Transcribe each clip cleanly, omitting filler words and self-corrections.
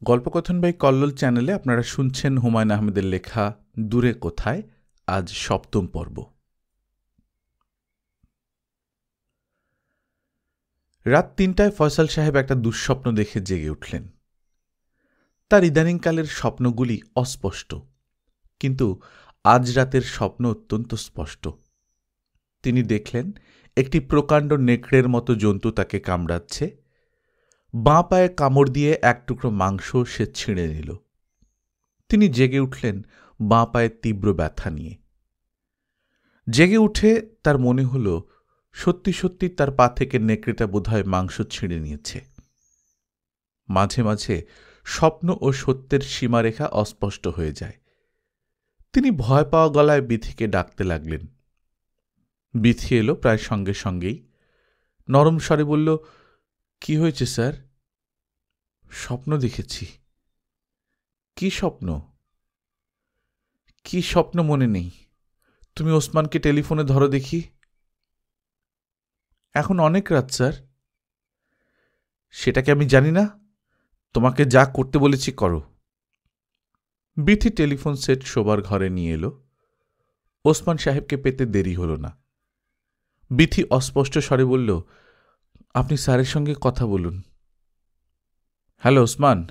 গল্পকথন by Kallol চ্যানেলে আপনারা শুনছেন হুমায়ুন আহমেদের লেখা দূরে কোথায়, আজ ৭ম পর্ব। রাত ৩টায় ফয়সাল সাহেব একটা দুঃস্বপ্ন দেখে জেগে উঠলেন। তার ইদানিংকালের স্বপ্নগুলি অস্পষ্ট, কিন্তু আজ রাতের স্বপ্ন অত্যন্ত স্পষ্ট। তিনি দেখলেন একটি প্রকাণ্ড নেকড়ের মতো জন্তু তাকে কামড়াচ্ছে। বাঁ পায়ে কামড় দিয়ে এক টুকরো মাংস সে ছিঁড়ে নিল। তিনি জেগে উঠলেন বাঁ পায়ে তীব্র ব্যথা নিয়ে। জেগে উঠে তার মনে হল সত্যি সত্যি তার পা থেকে নেকড়েটা বোধহয় মাংস ছিঁড়ে নিয়েছে। মাঝে মাঝে স্বপ্ন ও সত্যের সীমারেখা অস্পষ্ট হয়ে যায়। তিনি ভয় পাওয়া গলায় বিথিকে ডাকতে লাগলেন। বিথি এলো প্রায় সঙ্গে সঙ্গেই। নরম স্বরে বলল, কি হয়েছে স্যার? স্বপ্ন দেখেছি। কি স্বপ্ন? কি স্বপ্ন মনে নেই। তুমি ওসমানকে টেলিফোনে ধরো দেখি। এখন অনেক রাত স্যার। সেটাকে আমি জানি না? তোমাকে যা করতে বলেছি করো। বিথি টেলিফোন সেট শোবার ঘরে নিয়ে এলো। ওসমান সাহেবকে পেতে দেরি হল না। বিথি অস্পষ্ট স্বরে বলল, আপনি স্যারের সঙ্গে কথা বলুন। হ্যালো ওসমান।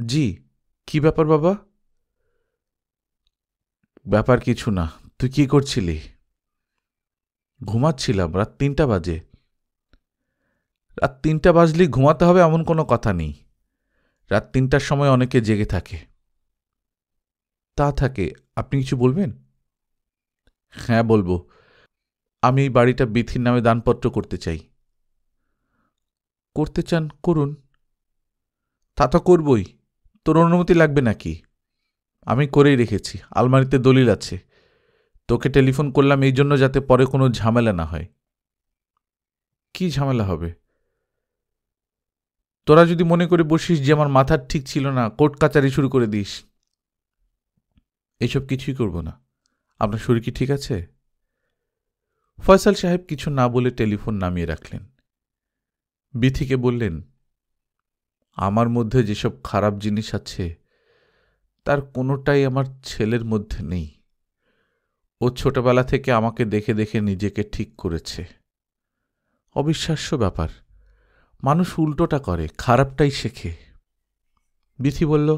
জি, কি ব্যাপার বাবা? ব্যাপার কিছু না। তুই কি করছিলি? ঘুমাচ্ছিলাম। রাত ৩টা বাজে। রাত ৩টা বাজলেই ঘুমাতে হবে এমন কোনো কথা নেই। রাত ৩টার সময় অনেকে জেগে থাকে। তা থাকে। আপনি কিছু বলবেন? হ্যাঁ বলবো। আমি এই বাড়িটা বিথির নামে দানপত্র করতে চাই। করতে চান? করুন। তা তো করবই। তোর অনুমতি লাগবে নাকি? আমি করেই রেখেছি, আলমারিতে দলিল আছে। তোকে টেলিফোন করলাম এই জন্য যাতে পরে কোনো ঝামেলা না হয়। কি ঝামেলা হবে? তোরা যদি মনে করে বসিস যে আমার মাথার ঠিক ছিল না, কোর্ট কাচারি শুরু করে দিস। এইসব কিছুই করব না। আপনার শরীর কি ঠিক আছে? ফয়সাল সাহেব কিছু না বলে টেলিফোন নামিয়ে রাখলেন। বিথিকে বললেন, আমার মধ্যে যেসব খারাপ জিনিস আছে তার কোনোটাই আমার ছেলের মধ্যে নেই। ও ছোটবেলা থেকে আমাকে দেখে দেখে নিজেকে ঠিক করেছে। অবিশ্বাস্য ব্যাপার। মানুষ উল্টোটা করে, খারাপটাই শেখে। বিথি বলল,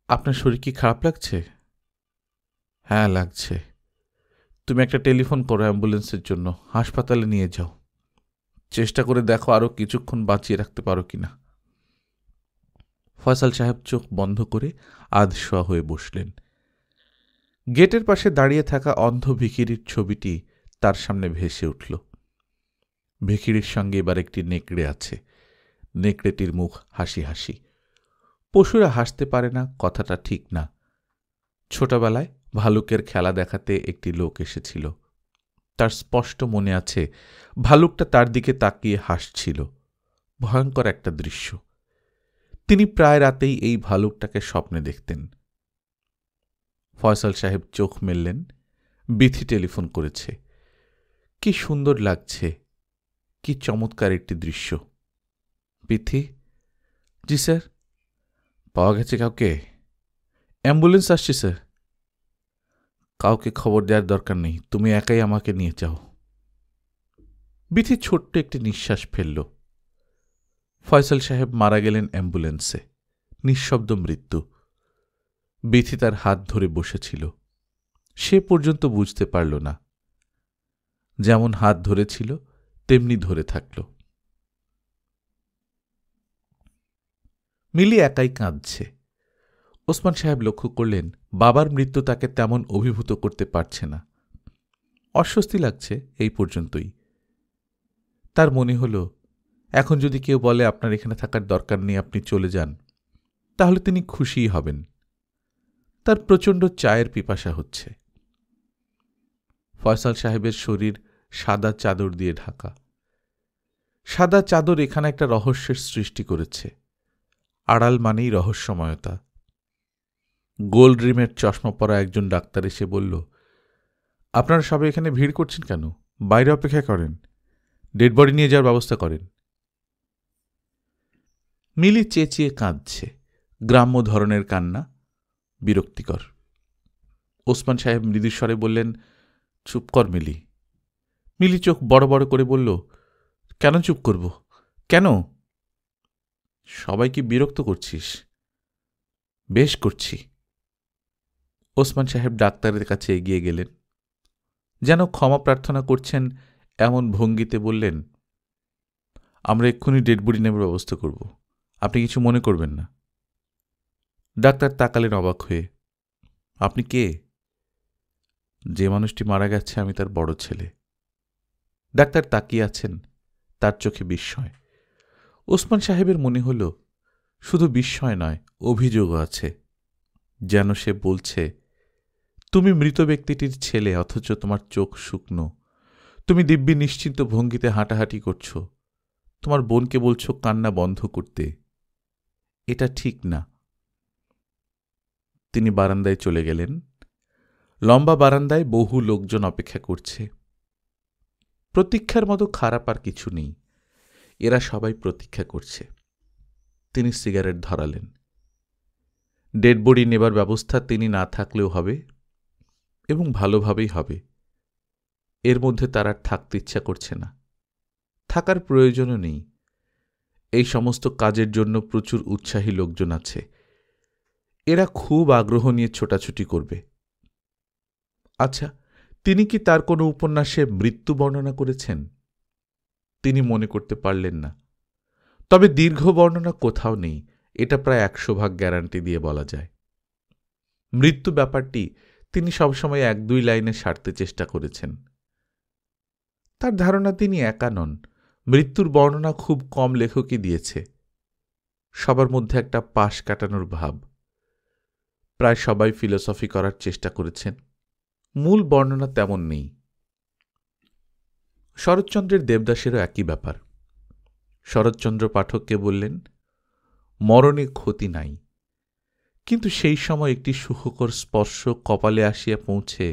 আপনার শরীর কি খারাপ লাগছে? হ্যাঁ লাগছে। তুমি একটা টেলিফোন করো অ্যাম্বুলেন্সের জন্য, হাসপাতালে নিয়ে যাও। চেষ্টা করে দেখো আরও কিছুক্ষণ বাঁচিয়ে রাখতে পারো কিনা। ফয়সাল সাহেব চোখ বন্ধ করে আধশোয়া হয়ে বসলেন। গেটের পাশে দাঁড়িয়ে থাকা অন্ধ ভিখিরির ছবিটি তার সামনে ভেসে উঠল। ভিখিরির সঙ্গে এবার একটি নেকড়ে আছে। নেকড়েটির মুখ হাসি হাসি। পশুরা হাসতে পারে না, কথাটা ঠিক না। ছোটবেলায় ভালুকের খেলা দেখাতে একটি লোক এসেছিল। তার স্পষ্ট মনে আছে ভালুকটা তার দিকে তাকিয়ে হাসছিল। ভয়ঙ্কর একটা দৃশ্য। তিনি প্রায় রাতেই এই ভালুকটাকে স্বপ্নে দেখতেন। ফয়সাল সাহেব চোখ মেললেন। বিথি টেলিফোন করেছে। কি সুন্দর লাগছে, কি চমৎকার একটি দৃশ্য। বিথি? জি স্যার। পাওয়া গেছে কাউকে? অ্যাম্বুলেন্স আসছে স্যার। কাউকে খবর দেওয়ার দরকার নেই, তুমি একাই আমাকে নিয়ে যাও। বিথি ছোট্ট একটি নিঃশ্বাস ফেলল। ফয়সাল সাহেব মারা গেলেন অ্যাম্বুলেন্সে। নিঃশব্দ মৃত্যু। বিথি তার হাত ধরে বসেছিল। সে পর্যন্ত বুঝতে পারল না। যেমন হাত ধরেছিল তেমনি ধরে থাকল। মিলি একাই কাঁদছে। ওসমান সাহেব লক্ষ্য করলেন বাবার মৃত্যু তাকে তেমন অভিভূত করতে পারছে না। অস্বস্তি লাগছে এই পর্যন্তই। তার মনে হল এখন যদি কেউ বলে আপনার এখানে থাকার দরকার নেই, আপনি চলে যান, তাহলে তিনি খুশিই হবেন। তার প্রচণ্ড চায়ের পিপাসা হচ্ছে। ফয়সাল সাহেবের শরীর সাদা চাদর দিয়ে ঢাকা। সাদা চাদর এখানে একটা রহস্যের সৃষ্টি করেছে। আড়াল মানেই রহস্যময়তা। গোল্ড রিমের চশমা পরা একজন ডাক্তার এসে বলল, আপনারা সবাই এখানে ভিড় করছেন কেন? বাইরে অপেক্ষা করেন, ডেড বডি নিয়ে যাওয়ার ব্যবস্থা করেন। মিলি চেঁচিয়ে কাঁদছে, গ্রাম্য ধরনের কান্না, বিরক্তিকর। ওসমান সাহেব মৃদুস্বরে বললেন, চুপ কর মিলি। মিলি চোখ বড় বড় করে বলল, কেন চুপ করব? কেন? সবাইকে বিরক্ত করছিস। বেশ করছি। ওসমান সাহেব ডাক্তারের কাছে এগিয়ে গেলেন, যেন ক্ষমা প্রার্থনা করছেন এমন ভঙ্গিতে বললেন, আমরা এক্ষুনি ডেড বডি নেবার ব্যবস্থা করব, আপনি কিছু মনে করবেন না। ডাক্তার তাকালেন অবাক হয়ে। আপনি কে? যে মানুষটি মারা গেছে আমি তার বড় ছেলে। ডাক্তার তাকিয়ে আছেন, তার চোখে বিস্ময়। ওসমান সাহেবের মনে হল শুধু বিস্ময় নয়, অভিযোগও আছে, যেন সে বলছে, তুমি মৃত ব্যক্তিটির ছেলে, অথচ তোমার চোখ শুকনো, তুমি দিব্যি নিশ্চিন্ত ভঙ্গিতে হাঁটাহাঁটি করছ, তোমার বোনকে বলছ কান্না বন্ধ করতে। এটা ঠিক না। তিনি বারান্দায় চলে গেলেন। লম্বা বারান্দায় বহু লোকজন অপেক্ষা করছে। প্রতীক্ষার মতো খারাপ আর কিছু নেই, এরা সবাই প্রতীক্ষা করছে। তিনি সিগারেট ধরালেন। ডেড বডি নেবার ব্যবস্থা তিনি না থাকলেও হবে, এবং ভালোভাবেই হবে। এর মধ্যে তার আর থাকতে ইচ্ছা করছে না, থাকার প্রয়োজনও নেই। এই সমস্ত কাজের জন্য প্রচুর উৎসাহী লোকজন আছে, এরা খুব আগ্রহ নিয়ে ছোটাছুটি করবে। আচ্ছা, তিনি কি তার কোনো উপন্যাসে মৃত্যু বর্ণনা করেছেন? তিনি মনে করতে পারলেন না। তবে দীর্ঘ বর্ণনা কোথাও নেই, এটা প্রায় 100% গ্যারান্টি দিয়ে বলা যায়। মৃত্যু ব্যাপারটি তিনি সবসময় 1-2 লাইনে সারতে চেষ্টা করেছেন। তার ধারণা তিনি একা নন, মৃত্যুর বর্ণনা খুব কম লেখকই দিয়েছে। সবার মধ্যে একটা পাশ কাটানোর ভাব। প্রায় সবাই ফিলোসফি করার চেষ্টা করেছেন, মূল বর্ণনা তেমন নেই। শরৎচন্দ্রের দেবদাসেরও একই ব্যাপার। শরৎচন্দ্র পাঠককে বললেন, মরণে ক্ষতি নাই, কিন্তু সেই সময় একটি সুখকর স্পর্শ কপালে আসিয়া পৌঁছে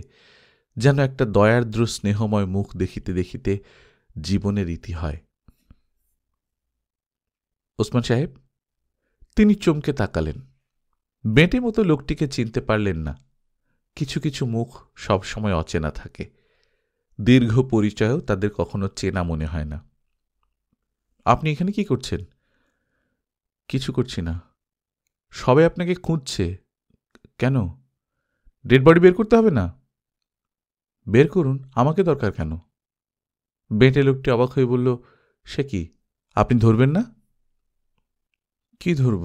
যেন একটা দয়ার্দ্র স্নেহময় মুখ দেখিতে দেখিতে জীবনের ইতি হয়। ওসমান সাহেব? তিনি চমকে তাকালেন। বেঁটে মতো লোকটিকে চিনতে পারলেন না। কিছু কিছু মুখ সব সময় অচেনা থাকে, দীর্ঘ পরিচয়ও তাদের কখনো চেনা মনে হয় না। আপনি এখানে কি করছেন? কিছু করছি না। সবাই আপনাকে খুঁজছে। কেন? ডেড বডি বের করতে হবে না? বের করুন, আমাকে দরকার কেন? বেঁটে লোকটি অবাক হয়ে বলল, সে কি, আপনি ধরবেন না? কি ধরব?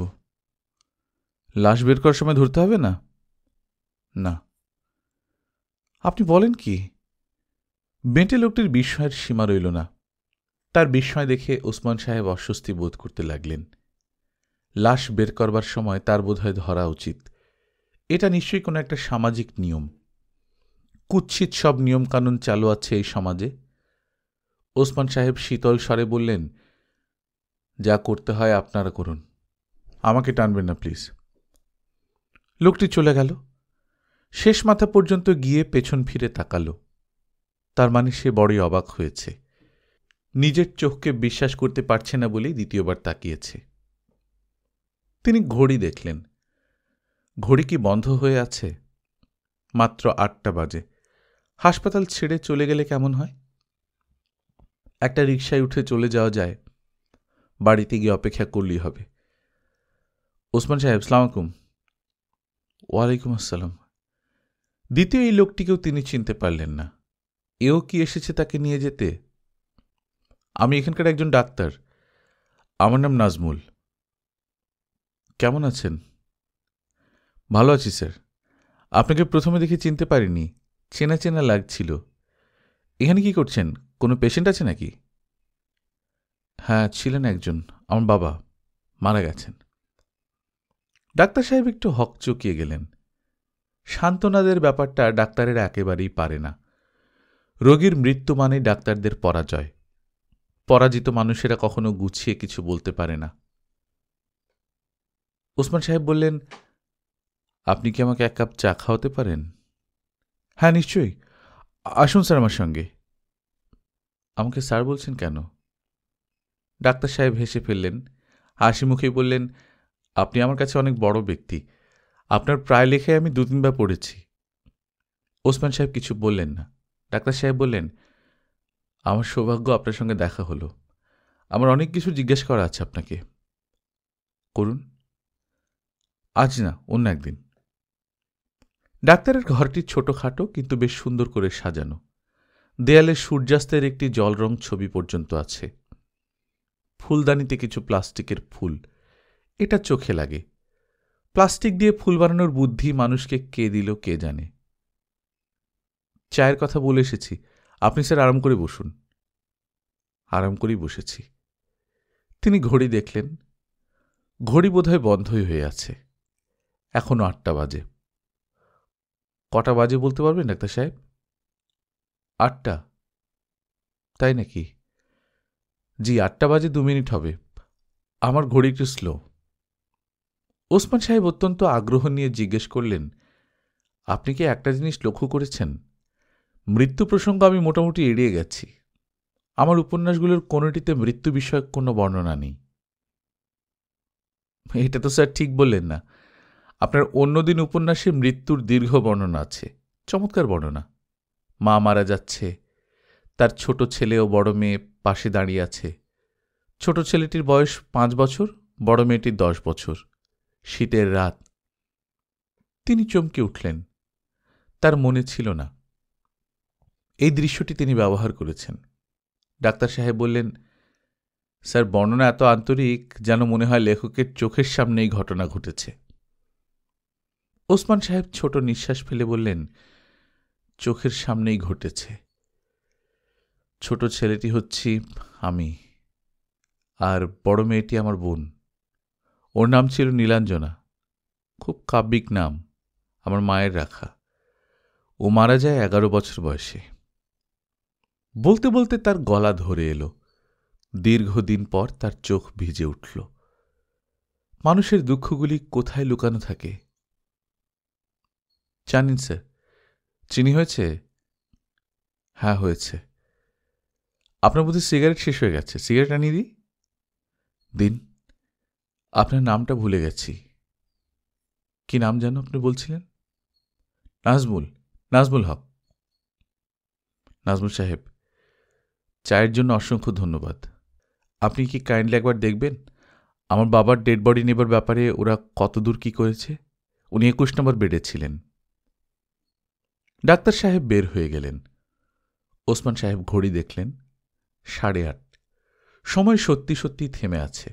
লাশ বের করার সময় ধরতে হবে না? না। আপনি বলেন কি? বেঁটে লোকটির বিস্ময়ের সীমা রইল না। তার বিস্ময় দেখে ওসমান সাহেব অস্বস্তি বোধ করতে লাগলেন। লাশ বের করবার সময় তার বোধহয় ধরা উচিত। এটা নিশ্চয়ই কোনো একটা সামাজিক নিয়ম। কুৎসিত সব নিয়মকানুন চালু আছে এই সমাজে। ওসমান সাহেব শীতল স্বরে বললেন, যা করতে হয় আপনারা করুন, আমাকে টানবেন না প্লিজ। লোকটি চলে গেল। শেষ মাথা পর্যন্ত গিয়ে পেছন ফিরে তাকাল। তার মানে সে বড়ই অবাক হয়েছে। নিজের চোখকে বিশ্বাস করতে পারছে না বলেই দ্বিতীয়বার তাকিয়েছে। তিনি ঘড়ি দেখলেন। ঘড়ি কি বন্ধ হয়ে আছে? মাত্র 8টা বাজে। হাসপাতাল ছেড়ে চলে গেলে কেমন হয়? একটা রিকশায় উঠে চলে যাওয়া যায়, বাড়িতে গিয়ে অপেক্ষা করলেই হবে। ওসমান সাহেব, সালাম আলাইকুম। ওয়ালাইকুম আসসালাম। দ্বিতীয় এই লোকটিকেও তিনি চিনতে পারলেন না। এও কি এসেছে তাকে নিয়ে যেতে? আমি এখানকার একজন ডাক্তার, আমার নাম নাজমুল। কেমন আছেন? ভালো আছি স্যার। আপনাকে প্রথমে দেখে চিনতে পারিনি, চেনা চেনা লাগছিল। এখানে কি করছেন? কোনো পেশেন্ট আছে নাকি? হ্যাঁ, ছিলেন একজন, আমার বাবা, মারা গেছেন। ডাক্তার সাহেব একটু হকচকিয়ে গেলেন। সান্ত্বনাদের ব্যাপারটা ডাক্তারেরা একেবারেই পারে না। রোগীর মৃত্যু মানে ডাক্তারদের পরাজয়। পরাজিত মানুষেরা কখনো গুছিয়ে কিছু বলতে পারে না। ওসমান সাহেব বললেন, আপনি কি আমাকে 1 কাপ চা খাওয়াতে পারেন? হ্যাঁ, নিশ্চয়ই, আসুন স্যার আমার সঙ্গে। আমাকে স্যার বলছেন কেন? ডাক্তার সাহেব হেসে ফেললেন। হাসি মুখেই বললেন, আপনি আমার কাছে অনেক বড় ব্যক্তি, আপনার প্রায় লেখায় আমি 2-3 বার পড়েছি। ওসমান সাহেব কিছু বললেন না। ডাক্তার সাহেব বললেন, আমার সৌভাগ্য আপনার সঙ্গে দেখা হলো। আমার অনেক কিছু জিজ্ঞেস করা আছে আপনাকে। করুন। আজ না, অন্য একদিন। ডাক্তারের ঘরটি ছোটখাটো কিন্তু বেশ সুন্দর করে সাজানো। দেয়ালে সূর্যাস্তের একটি জলরং ছবি পর্যন্ত আছে। ফুলদানিতে কিছু প্লাস্টিকের ফুল, এটা চোখে লাগে। প্লাস্টিক দিয়ে ফুল বানানোর বুদ্ধি মানুষকে কে দিল কে জানে। চায়ের কথা বলে এসেছি, আপনি স্যার আরাম করে বসুন। আরাম করেই বসেছি। তিনি ঘড়ি দেখলেন। ঘড়ি বোধহয় বন্ধই হয়ে আছে। এখনো 8টা বাজে। কটা বাজে বলতে পারবেন ডাক্তার সাহেব? 8টা? তাই নাকি? জি, 8টা বাজে 2 মিনিট হবে। আমার ঘড়ি একটু স্লো। ওসমান সাহেব অত্যন্ত আগ্রহ নিয়ে জিজ্ঞেস করলেন, আপনি কি একটা জিনিস লক্ষ্য করেছেন? মৃত্যু প্রসঙ্গ আমি মোটামুটি এড়িয়ে গেছি। আমার উপন্যাসগুলোর কোনোটিতে মৃত্যু বিষয়ক কোনো বর্ণনা নেই। এটা তো স্যার ঠিক বললেন না। আপনার অন্যদিন উপন্যাসে মৃত্যুর দীর্ঘ বর্ণনা আছে, চমৎকার বর্ণনা। মা মারা যাচ্ছে, তার ছোট ছেলে ও বড় মেয়ে পাশে দাঁড়িয়ে আছে। ছোট ছেলেটির বয়স 5 বছর, বড় মেয়েটির 10 বছর। শীতের রাত। তিনি চমকে উঠলেন। তার মনে ছিল না এই দৃশ্যটি তিনি ব্যবহার করেছেন। ডাক্তার সাহেব বললেন, স্যার বর্ণনা এত আন্তরিক যেন মনে হয় লেখকের চোখের সামনেই ঘটনা ঘটেছে। ওসমান সাহেব ছোট নিঃশ্বাস ফেলে বললেন, চোখের সামনেই ঘটেছে। ছোট ছেলেটি হচ্ছি আমি, আর বড় মেয়েটি আমার বোন। ওর নাম ছিল নীলাঞ্জনা। খুব কাব্যিক নাম, আমার মায়ের রাখা। ও মারা যায় 11 বছর বয়সে। বলতে বলতে তার গলা ধরে এলো। দীর্ঘদিন পর তার চোখ ভিজে উঠল। মানুষের দুঃখগুলি কোথায় লুকানো থাকে? জানেন স্যার, চিনি হয়েছে? হ্যাঁ, হয়েছে। আপনার বোধহয় সিগারেট শেষ হয়ে গেছে, সিগারেট আনিয়ে দিই? দিন। আপনার নামটা ভুলে গেছি। কি নাম যেন আপনি বলছিলেন? নাজমুল, নাজমুল হক। নাজমুল সাহেব, চায়ের জন্য অসংখ্য ধন্যবাদ। আপনি কি কাইন্ডলি একবার দেখবেন আমার বাবার ডেড বডি নেবার ব্যাপারে ওরা কতদূর কি করেছে? উনি 21 নম্বর বেডে ছিলেন। ডাক্তার সাহেব বের হয়ে গেলেন। ওসমান সাহেব ঘড়ি দেখলেন, 8:30। সময় সত্যি সত্যি থেমে আছে।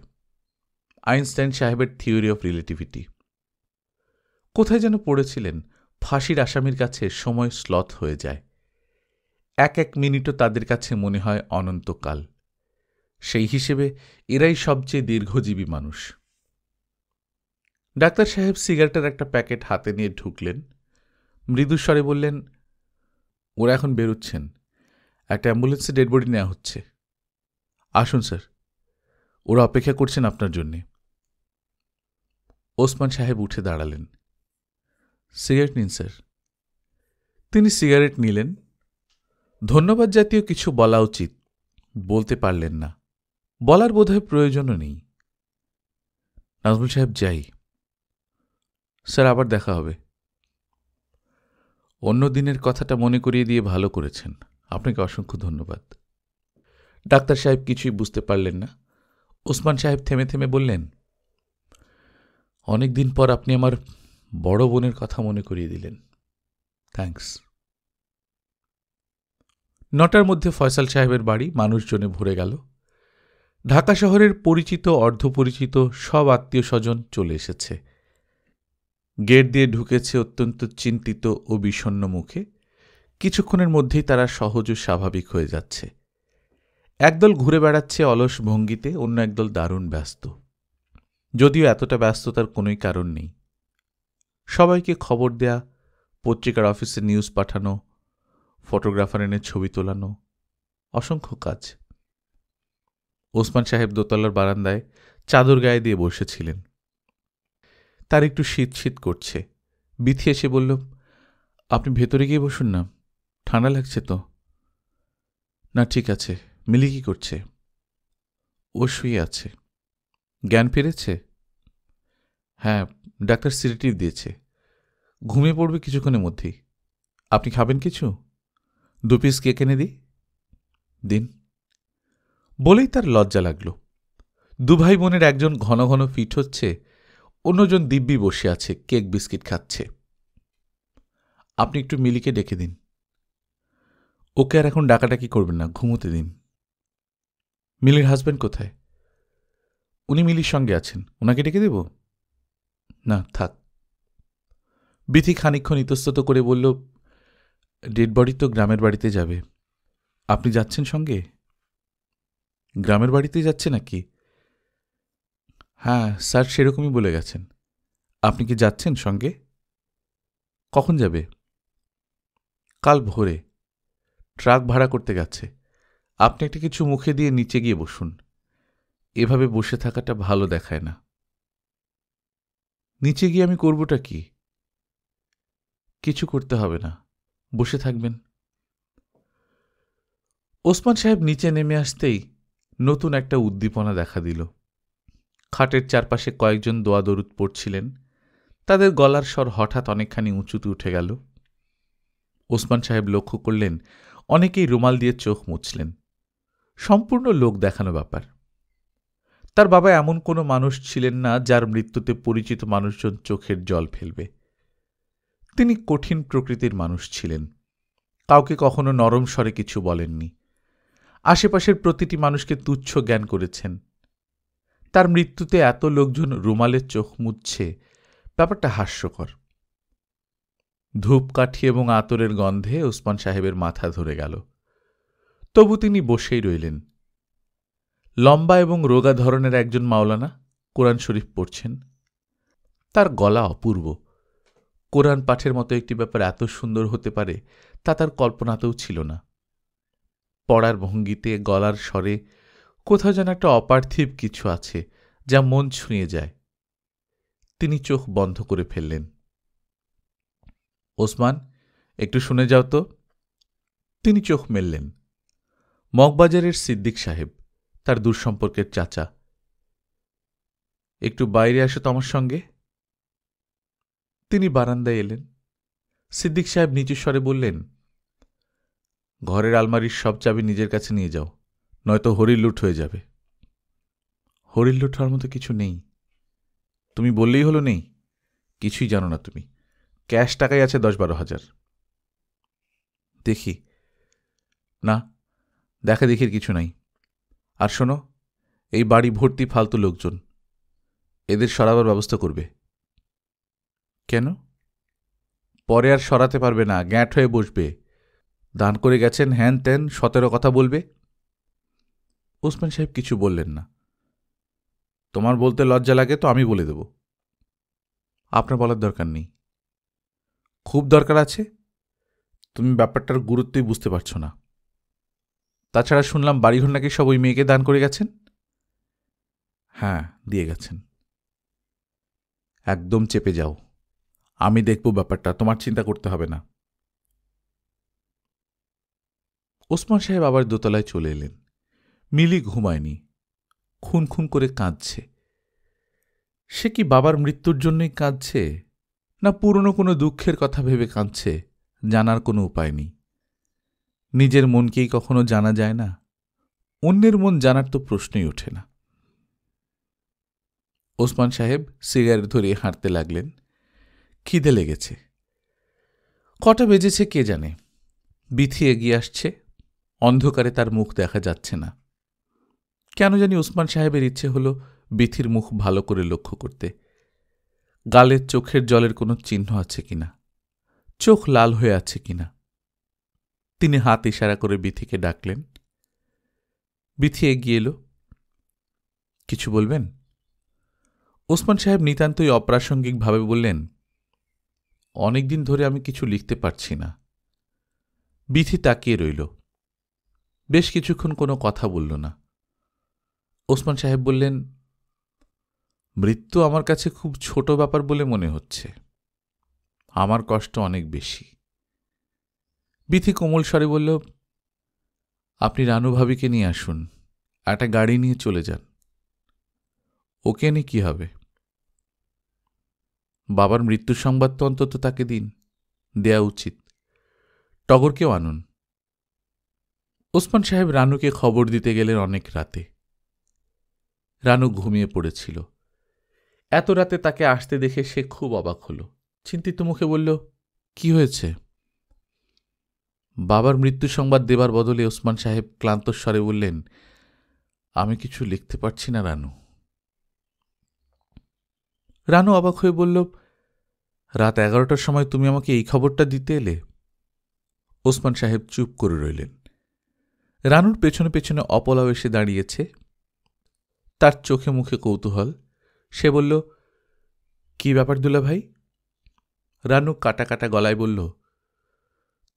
আইনস্টাইন সাহেবের থিওরি অফ রিলেটিভিটি। কোথায় যেন পড়েছিলেন, ফাঁসির আসামির কাছে সময় স্লথ হয়ে যায়। এক এক মিনিটও তাদের কাছে মনে হয় অনন্তকাল। সেই হিসেবে এরাই সবচেয়ে দীর্ঘজীবী মানুষ। ডাক্তার সাহেব সিগারেটের একটা প্যাকেট হাতে নিয়ে ঢুকলেন। মৃদুস্বরে বললেন, ওরা এখন বেরোচ্ছেন, একটা অ্যাম্বুলেন্সে ডেড বডি নেওয়া হচ্ছে। আসুন স্যার, ওরা অপেক্ষা করছেন আপনার জন্যে। ওসমান সাহেব উঠে দাঁড়ালেন। সিগারেট নিন স্যার। তিনি সিগারেট নিলেন। ধন্যবাদ জাতীয় কিছু বলা উচিত, বলতে পারলেন না। বলার বোধহয় প্রয়োজনও নেই। নাজমুল সাহেব, যাই। স্যার, আবার দেখা হবে। অন্য দিনের কথাটা মনে করিয়ে দিয়ে ভালো করেছেন, আপনাকে অসংখ্য ধন্যবাদ। ডাক্তার সাহেব কিছুই বুঝতে পারলেন না। ওসমান সাহেব থেমে থেমে বললেন, অনেক দিন পর আপনি আমার বড় বোনের কথা মনে করিয়ে দিলেন। থ্যাঙ্কস। 9টার মধ্যে ফয়সাল সাহেবের বাড়ি মানুষজনে ভরে গেল। ঢাকা শহরের পরিচিত অর্ধপরিচিত সব আত্মীয় স্বজন চলে এসেছে। গেট দিয়ে ঢুকেছে অত্যন্ত চিন্তিত ও বিষণ্ণ মুখে। কিছুক্ষণের মধ্যেই তারা সহজ ও স্বাভাবিক হয়ে যাচ্ছে। একদল ঘুরে বেড়াচ্ছে অলস ভঙ্গিতে, অন্য একদল দারুণ ব্যস্ত। যদিও এতটা ব্যস্ততার কোনোই কারণ নেই। সবাইকে খবর দেয়া, পত্রিকার অফিসে নিউজ পাঠানো, ফটোগ্রাফার এনে ছবি তোলানো, অসংখ্য কাজ। ওসমান সাহেব দোতলার বারান্দায় চাদর গায়ে দিয়ে বসেছিলেন। তার একটু শীত শীত করছে। বিথি এসে বলল, আপনি ভেতরে গিয়ে বসুন না, ঠান্ডা লাগছে তো। না, ঠিক আছে। মিলি কি করছে? ও শুয়ে আছে। জ্ঞান ফিরেছে? হ্যাঁ, ডাক্তার সিডেটিভ দিয়েছে। ঘুমিয়ে পড়বে কিছুক্ষণের মধ্যেই। আপনি খাবেন কিছু? 2 পিস কেক এনে দিই? দিন। বলেই তার লজ্জা লাগল। 2 ভাই বোনের একজন ঘন ঘন ফিট হচ্ছে, অন্যজন দিব্যি বসে আছে, কেক বিস্কিট খাচ্ছে। আপনি একটু মিলিকে ডেকে দিন। ওকে আর এখন ডাকাডাকি করবেন না, ঘুমোতে দিন। মিলির হাজব্যান্ড কোথায়? উনি মিলির সঙ্গে আছেন, ওনাকে ডেকে দেব? না, থাক। বিথি খানিকক্ষণ ইতস্তত করে বলল, ডেড বডি তো গ্রামের বাড়িতে যাবে, আপনি যাচ্ছেন সঙ্গে? গ্রামের বাড়িতেই যাচ্ছে নাকি? হ্যাঁ, স্যার সেরকমই বলে গেছেন। আপনি কি যাচ্ছেন সঙ্গে? কখন যাবে? কাল ভোরে। ট্রাক ভাড়া করতে গেছে। আপনি একটা কিছু মুখে দিয়ে নিচে গিয়ে বসুন। এভাবে বসে থাকাটা ভালো দেখায় না। নিচে গিয়ে আমি করবটা কি? কিছু করতে হবে না, বসে থাকবেন। ওসমান সাহেব নিচে নেমে আসতেই নতুন একটা উদ্দীপনা দেখা দিল। খাটের চারপাশে কয়েকজন দোয়া দরুদ পড়ছিলেন। তাদের গলার স্বর হঠাৎ অনেকখানি উঁচুতে উঠে গেল। ওসমান সাহেব লক্ষ্য করলেন অনেকেই রুমাল দিয়ে চোখ মুছলেন। সম্পূর্ণ লোক দেখানো ব্যাপার। তার বাবা এমন কোনো মানুষ ছিলেন না যার মৃত্যুতে পরিচিত মানুষজন চোখের জল ফেলবে। তিনি কঠিন প্রকৃতির মানুষ ছিলেন, কাউকে কখনো নরম স্বরে কিছু বলেননি। আশেপাশের প্রতিটি মানুষকে তুচ্ছ জ্ঞান করেছেন। তার মৃত্যুতে এত লোকজন রুমালের চোখ মুছছে, ব্যাপারটা হাস্যকর। ধূপকাঠি এবং আতরের গন্ধে ওসমান সাহেবের মাথা ধরে গেল। তবু তিনি বসেই রইলেন। লম্বা এবং রোগা ধরনের একজন মাওলানা কোরআন শরীফ পড়ছেন। তার গলা অপূর্ব। কোরআন পাঠের মতো একটি ব্যাপার এত সুন্দর হতে পারে তা তার কল্পনাতেও ছিল না। পড়ার ভঙ্গিতে, গলার স্বরে কোথাও যেন একটা অপার্থিব কিছু আছে যা মন ছুঁয়ে যায়। তিনি চোখ বন্ধ করে ফেললেন। ওসমান, একটু শুনে যাও তো। তিনি চোখ মেললেন। মগবাজারের সিদ্দিক সাহেব, তার দূরসম্পর্কের চাচা। একটু বাইরে আসো তো আমার সঙ্গে। তিনি বারান্দায় এলেন। সিদ্দিক সাহেব নিচু স্বরে বললেন, ঘরের আলমারির সব চাবি নিজের কাছে নিয়ে যাও, নয়তো হরির লুট হয়ে যাবে। হরির লুট হওয়ার মতো কিছু নেই। তুমি বললেই হলো নেই? কিছুই জানো না তুমি। ক্যাশ টাকাই আছে 10-12 হাজার। দেখি না, দেখা দেখির কিছু নাই। আর শোনো, এই বাড়ি ভর্তি ফালতু লোকজন, এদের সরাবার ব্যবস্থা করবে। কেন? পরে আর সরাতে পারবে না, গ্যাঁট হয়ে বসবে। দান করে গেছেন, হ্যান ত্যান 17 কথা বলবে। ওসমান সাহেব কিছু বললেন না। তোমার বলতে লজ্জা লাগে তো আমি বলে দেব। আপনার বলার দরকার নেই। খুব দরকার আছে। তুমি ব্যাপারটার গুরুত্বই বুঝতে পারছ না। তাছাড়া শুনলাম বাড়িঘর নাকি সব ওই মেয়েকে দান করে গেছেন। হ্যাঁ, দিয়ে গেছেন। একদম চেপে যাও, আমি দেখব ব্যাপারটা, তোমার চিন্তা করতে হবে না। ওসমান সাহেব আবার দোতলায় চলে এলেন। মিলি ঘুমায়নি, খুন খুন করে কাঁদছে। সে কি বাবার মৃত্যুর জন্যই কাঁদছে, না পুরনো কোনো দুঃখের কথা ভেবে কাঁদছে, জানার কোনো উপায় নেই। নিজের মনকেই কখনো জানা যায় না, অন্যের মন জানার তো প্রশ্নই ওঠে না। ওসমান সাহেব সিগারেট ধরিয়ে হাঁটতে লাগলেন। খিদে লেগেছে। কটা বেজেছে কে জানে। বিথি এগিয়ে আসছে। অন্ধকারে তার মুখ দেখা যাচ্ছে না। কেন জানি ওসমান সাহেবের ইচ্ছে হল বিথির মুখ ভালো করে লক্ষ্য করতে। গালের চোখের জলের কোনো চিহ্ন আছে কিনা, চোখ লাল হয়ে আছে কিনা। তিনি হাত ইশারা করে বিথিকে ডাকলেন। বিথি এগিয়ে এলো। কিছু বলবেন? ওসমান সাহেব নিতান্তই অপ্রাসঙ্গিকভাবে বললেন, অনেকদিন ধরে আমি কিছু লিখতে পারছি না। বিথি তাকিয়ে রইল। বেশ কিছুক্ষণ কোনো কথা বলল না। ওসমান সাহেব বললেন, মৃত্যু আমার কাছে খুব ছোট ব্যাপার বলে মনে হচ্ছে। আমার কষ্ট অনেক বেশি। বিথি কোমল স্বরে বলল, আপনি রানু ভাবিকে নিয়ে আসুন, একটা গাড়ি নিয়ে চলে যান। ওকে এনে কি হবে? বাবার মৃত্যুর সংবাদ তো অন্তত তাকে দিন, দেয়া উচিত। টগরকেও আনুন। ওসমান সাহেব রানুকে খবর দিতে গেলেন অনেক রাতে। রানু ঘুমিয়ে পড়েছিল। এত রাতে তাকে আসতে দেখে সে খুব অবাক হল। চিন্তিত মুখে বলল, কি হয়েছে? বাবার মৃত্যু সংবাদ দেবার বদলে ওসমান সাহেব ক্লান্ত স্বরে বললেন, আমি কিছু লিখতে পারছি না রানু। রানু অবাক হয়ে বলল, রাত 11টার সময় তুমি আমাকে এই খবরটা দিতে এলে? ওসমান সাহেব চুপ করে রইলেন। রানুর পেছনে পেছনে অপলাও এসে দাঁড়িয়েছে। তার চোখে মুখে কৌতূহল। সে বলল, কি ব্যাপার দুলাভাই? রানু কাটা কাটা গলায় বলল,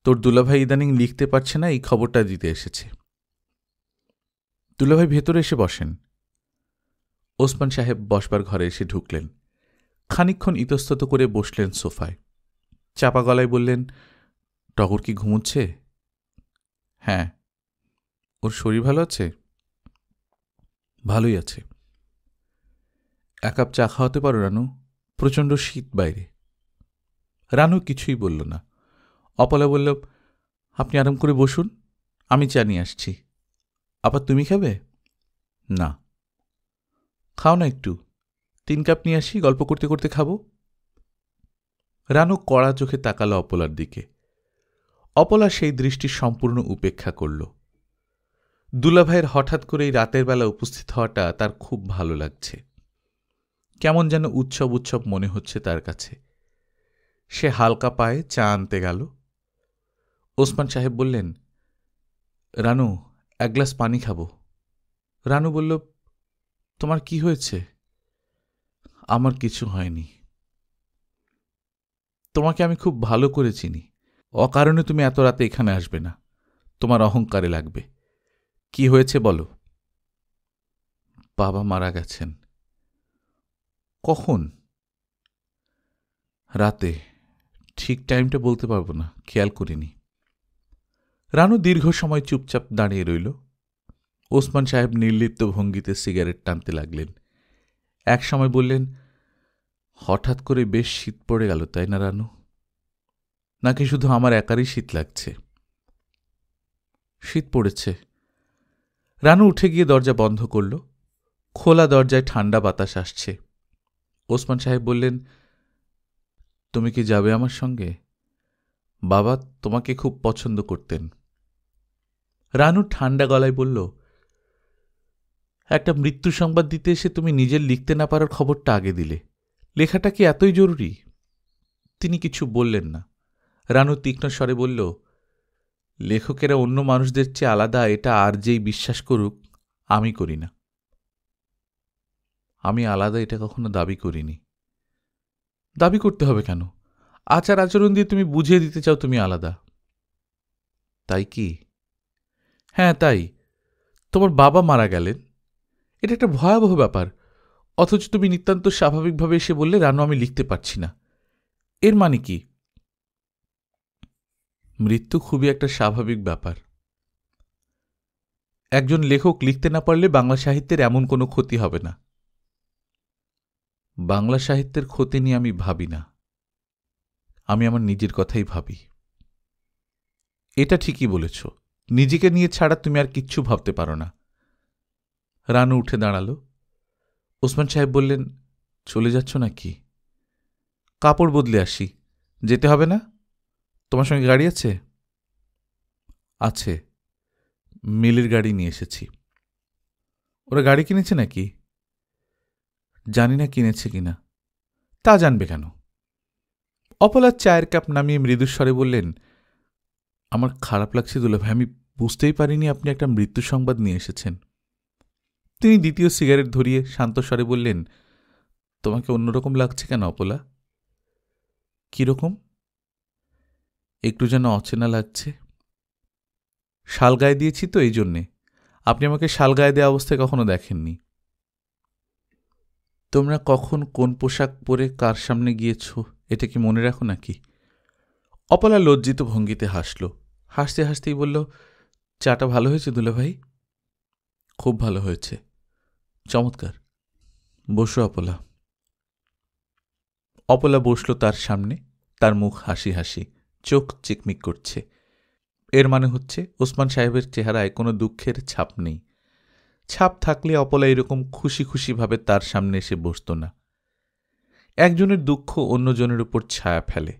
তোর দুলাভাই ইদানিং লিখতে পারছে না, এই খবরটা দিতে এসেছে। দুলাভাই ভেতরে এসে বসেন। ওসমান সাহেব বসবার ঘরে এসে ঢুকলেন। খানিকক্ষণ ইতস্তত করে বসলেন সোফায়। চাপা গলায় বললেন, টগর কি ঘুমুচ্ছে? হ্যাঁ। ওর শরীর ভালো আছে? ভালোই আছে। এক কাপ চা খাওয়াতে পারো রানু? প্রচণ্ড শীত বাইরে। রানু কিছুই বলল না। অপলা বলল, আপনি আরাম করে বসুন, আমি চা নিয়ে আসছি। আবার তুমি খাবে? না। খাও না একটু, 3 কাপ নিয়ে আসি, গল্প করতে করতে খাবো। রানু কড়া চোখে তাকাল অপলার দিকে। অপলা সেই দৃষ্টি সম্পূর্ণ উপেক্ষা করল। দুলাভাইয়ের হঠাৎ করে এই রাতের বেলা উপস্থিত হওয়াটা তার খুব ভালো লাগছে। কেমন যেন উৎসব উৎসব মনে হচ্ছে তার কাছে। সে হালকা পায়ে চা আনতে গেল। ওসমান সাহেব বললেন, রানু, 1 গ্লাস পানি খাবো। রানু বলল, তোমার কি হয়েছে? আমার কিছু হয়নি। তোমাকে আমি খুব ভালো করে চিনি। অকারণে তুমি এত রাতে এখানে আসবে না, তোমার অহংকারে লাগবে। কি হয়েছে বলো? বাবা মারা গেছেন। কখন? রাতে। ঠিক টাইমটা বলতে পারবো না, খেয়াল করিনি। রানু দীর্ঘ সময় চুপচাপ দাঁড়িয়ে রইল। ওসমান সাহেব নির্লিপ্ত ভঙ্গিতে সিগারেট টানতে লাগলেন। এক সময় বললেন, হঠাৎ করে বেশ শীত পড়ে গেল, তাই না রানু? নাকি শুধু আমার একারই শীত লাগছে? শীত পড়েছে। রানু উঠে গিয়ে দরজা বন্ধ করল। খোলা দরজায় ঠান্ডা বাতাস আসছে। ওসমান সাহেব বললেন, তুমি কি যাবে আমার সঙ্গে? বাবা তোমাকে খুব পছন্দ করতেন। রানু ঠান্ডা গলায় বলল, একটা মৃত্যু সংবাদ দিতে এসে তুমি নিজের লিখতে না পারার খবরটা আগে দিলে। লেখাটা কি এতই জরুরি? তিনি কিছু বললেন না। রানু তীক্ষ্ণ স্বরে বলল, লেখকেরা অন্য মানুষদের চেয়ে আলাদা এটা আর যেই বিশ্বাস করুক, আমি করি না। আমি আলাদা এটা কখনো দাবি করিনি। দাবি করতে হবে কেন? আচার আচরণ দিয়ে তুমি বুঝিয়ে দিতে চাও তুমি আলাদা। তাই কি? হ্যাঁ তাই। তোমার বাবা মারা গেলেন, এটা একটা ভয়াবহ ব্যাপার। অথচ তুমি নিতান্ত স্বাভাবিকভাবে এসে বললে, রানু আমি লিখতে পারছি না। এর মানে কি? মৃত্যু খুবই একটা স্বাভাবিক ব্যাপার। একজন লেখক লিখতে না পারলে বাংলা সাহিত্যের এমন কোনো ক্ষতি হবে না। বাংলা সাহিত্যের ক্ষতি নিয়ে আমি ভাবি না, আমি আমার নিজের কথাই ভাবি। এটা ঠিকই বলেছ, নিজেকে নিয়ে ছাড়া তুমি আর কিচ্ছু ভাবতে পারো না। রানু উঠে দাঁড়াল। ওসমান সাহেব বললেন, চলে যাচ্ছ নাকি? কাপড় বদলে আসি। যেতে হবে না? তোমার সঙ্গে গাড়ি আছে? আছে, মিলের গাড়ি নিয়ে এসেছি। ওরা গাড়ি কিনেছে নাকি? জানি না কিনেছে কিনা। তা জানবে কেন? অপলার চায়ের কাপ নামিয়ে মৃদুস্বরে বললেন, আমার খারাপ লাগছে দুলাভাই, আমি বুঝতেই পারিনি আপনি একটা মৃত্যু সংবাদ নিয়ে এসেছেন। তিনি দ্বিতীয় সিগারেট ধরিয়ে শান্ত স্বরে বললেন, তোমাকে অন্যরকম লাগছে কেন অপলা? কিরকম? একটু যেন অচেনা লাগছে। শালগায়ে দিয়েছি তো এই জন্যে। আপনি আমাকে শালগায়ে দেওয়া অবস্থায় কখনো দেখেননি। তোমরা কখন কোন পোশাক পরে কার সামনে গিয়েছ এটা কি মনে রাখো নাকি? অপলা লজ্জিত ভঙ্গিতে হাসল। হাসতে হাসতেই বলল, চাটা ভালো হয়েছে দুলাভাই? খুব ভালো হয়েছে। চমৎকার। বসো অপলা। অপলা বসল তার সামনে। তার মুখ হাসি হাসি, চোখ চিকমিক করছে। এর মানে হচ্ছে ওসমান সাহেবের চেহারায় কোনো দুঃখের ছাপ নেই। ছাপ থাকলে অপলা এরকম খুশি খুশিভাবে তার সামনে এসে বসত না। একজনের দুঃখ অন্যজনের উপর ছায়া ফেলে।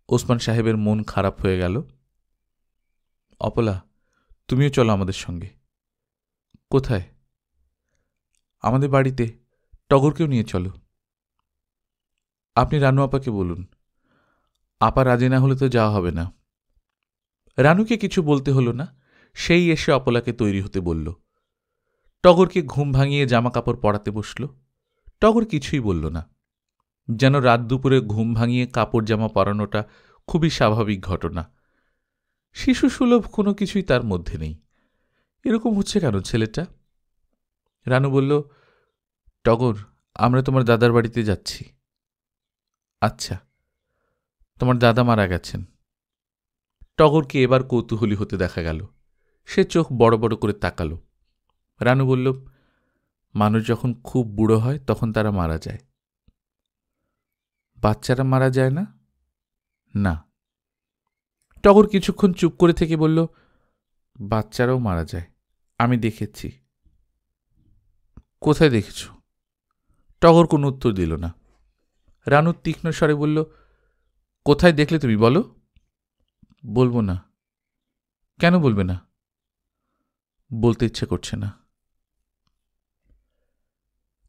ওসমান সাহেবের মন খারাপ হয়ে গেল। অপলা, তুমিও চলো আমাদের সঙ্গে। কোথায়? আমাদের বাড়িতে। টগরকেও নিয়ে চলো। আপনি রানু আপাকে বলুন। আপা রাজি না হলে তো যাওয়া হবে না। রানুকে কিছু বলতে হলো না, সেই এসে অপলাকে তৈরি হতে বলল। টগরকে ঘুম ভাঙিয়ে জামা কাপড় পরাতে বসল। টগর কিছুই বলল না, যেন রাত দুপুরে ঘুম ভাঙিয়ে কাপড় জামা পরানোটা খুবই স্বাভাবিক ঘটনা। শিশুসুলভ কোনো কিছুই তার মধ্যে নেই। এরকম হচ্ছে কেন ছেলেটা? রানু বলল, টগর, আমরা তোমার দাদার বাড়িতে যাচ্ছি। আচ্ছা, তোমার দাদা মারা গেছেন। টগরকে এবার কৌতূহলী হতে দেখা গেল। সে চোখ বড় বড় করে তাকালো। রানু বলল, মানুষ যখন খুব বুড়ো হয় তখন তারা মারা যায়। বাচ্চারা মারা যায় না? না। টগর কিছুক্ষণ চুপ করে থেকে বলল, বাচ্চারাও মারা যায়, আমি দেখেছি। কোথায় দেখেছ? টগর কোনো উত্তর দিল না। রানু তীক্ষ্ণ স্বরে বলল, কোথায় দেখলে তুমি বলো? বলবো না। কেন বলবে না? বলতে ইচ্ছে করছে না।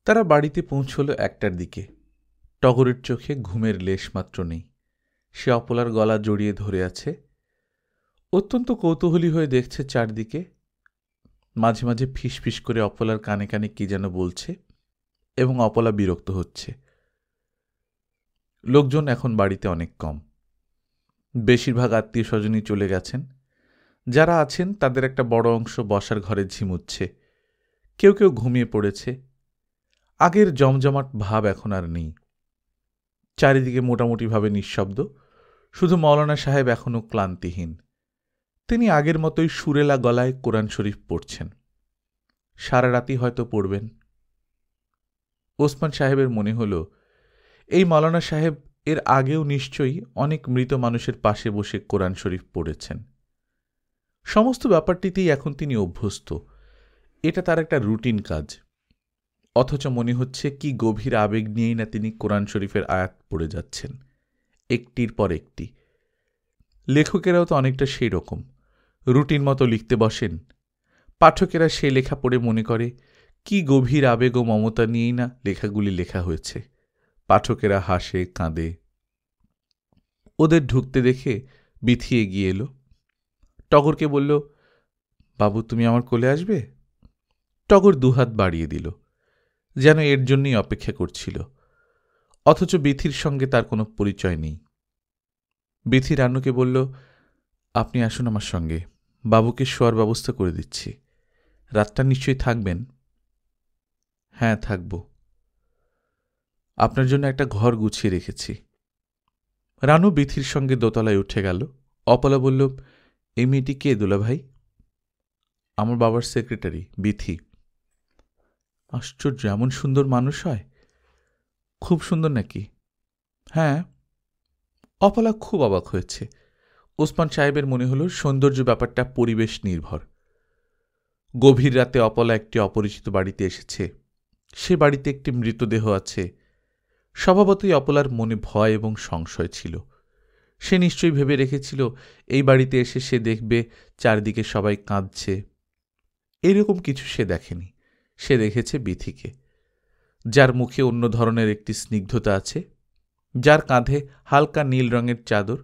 তারা বাড়িতে পৌঁছল 1টার দিকে। টগরের চোখে ঘুমের লেশ মাত্র নেই। সে অপলার গলা জড়িয়ে ধরে আছে। অত্যন্ত কৌতূহলী হয়ে দেখছে চারদিকে। মাঝে মাঝে ফিসফিস করে অপলার কানে কানে কি যেন বলছে এবং অপলা বিরক্ত হচ্ছে। লোকজন এখন বাড়িতে অনেক কম। বেশিরভাগ আত্মীয় স্বজনই চলে গেছেন। যারা আছেন তাদের একটা বড় অংশ বসার ঘরে ঝিমুচ্ছে। কেউ কেউ ঘুমিয়ে পড়েছে। আগের জমজমাট ভাব এখন আর নেই। চারিদিকে মোটামুটিভাবে নিঃশব্দ। শুধু মৌলানা সাহেব এখনও ক্লান্তিহীন। তিনি আগের মতোই সুরেলা গলায় কোরআন শরীফ পড়ছেন। সারা রাতই হয়তো পড়বেন। ওসমান সাহেবের মনে হল, এই মৌলানা সাহেব এর আগেও নিশ্চয়ই অনেক মৃত মানুষের পাশে বসে কোরআন শরীফ পড়েছেন। সমস্ত ব্যাপারটিতেই এখন তিনি অভ্যস্ত। এটা তার একটা রুটিন কাজ। অথচ মনে হচ্ছে কি গভীর আবেগ নিয়েই না তিনি কোরআন শরীফের আয়াত পড়ে যাচ্ছেন, একটির পর একটি। লেখকেরাও তো অনেকটা সেই রকম, রুটিন মতো লিখতে বসেন। পাঠকেরা সে লেখা পড়ে মনে করে কি গভীর আবেগ ও মমতা নিয়েই না লেখাগুলি লেখা হয়েছে। পাঠকেরা হাসে, কাঁদে। ওদের ঢুকতে দেখে বিথি এগিয়ে এলো। টগরকে বলল, বাবু, তুমি আমার কোলে আসবে? টগর দুহাত বাড়িয়ে দিল, যেন এর জন্যই অপেক্ষা করছিল। অথচ বিথির সঙ্গে তার কোনো পরিচয় নেই। বিথি রানুকে বলল, আপনি আসুন আমার সঙ্গে, বাবুকে শোয়ার ব্যবস্থা করে দিচ্ছি। রাতটা নিশ্চয়ই থাকবেন? হ্যাঁ, থাকব। আপনার জন্য একটা ঘর গুছিয়ে রেখেছি। রানু বিথির সঙ্গে দোতলায় উঠে গেল। অপলা বলল, এই মেয়েটি কে দুলাভাই? আমার বাবার সেক্রেটারি, বিথি। আশ্চর্য, এমন সুন্দর মানুষ হয়? খুব সুন্দর নাকি? হ্যাঁ। অপলা খুব অবাক হয়েছে। ওসমান সাহেবের মনে হল সৌন্দর্য ব্যাপারটা পরিবেশ নির্ভর। গভীর রাতে অপলা একটি অপরিচিত বাড়িতে এসেছে। সে বাড়িতে একটি মৃতদেহ আছে। স্বভাবতই অপলার মনে ভয় এবং সংশয় ছিল। সে নিশ্চয়ই ভেবে রেখেছিল এই বাড়িতে এসে সে দেখবে চারদিকে সবাই কাঁদছে। এরকম কিছু সে দেখেনি। সে দেখেছে বিথিকে, যার মুখে অন্য ধরনের একটি স্নিগ্ধতা আছে, যার কাঁধে হালকা নীল রঙের চাদর,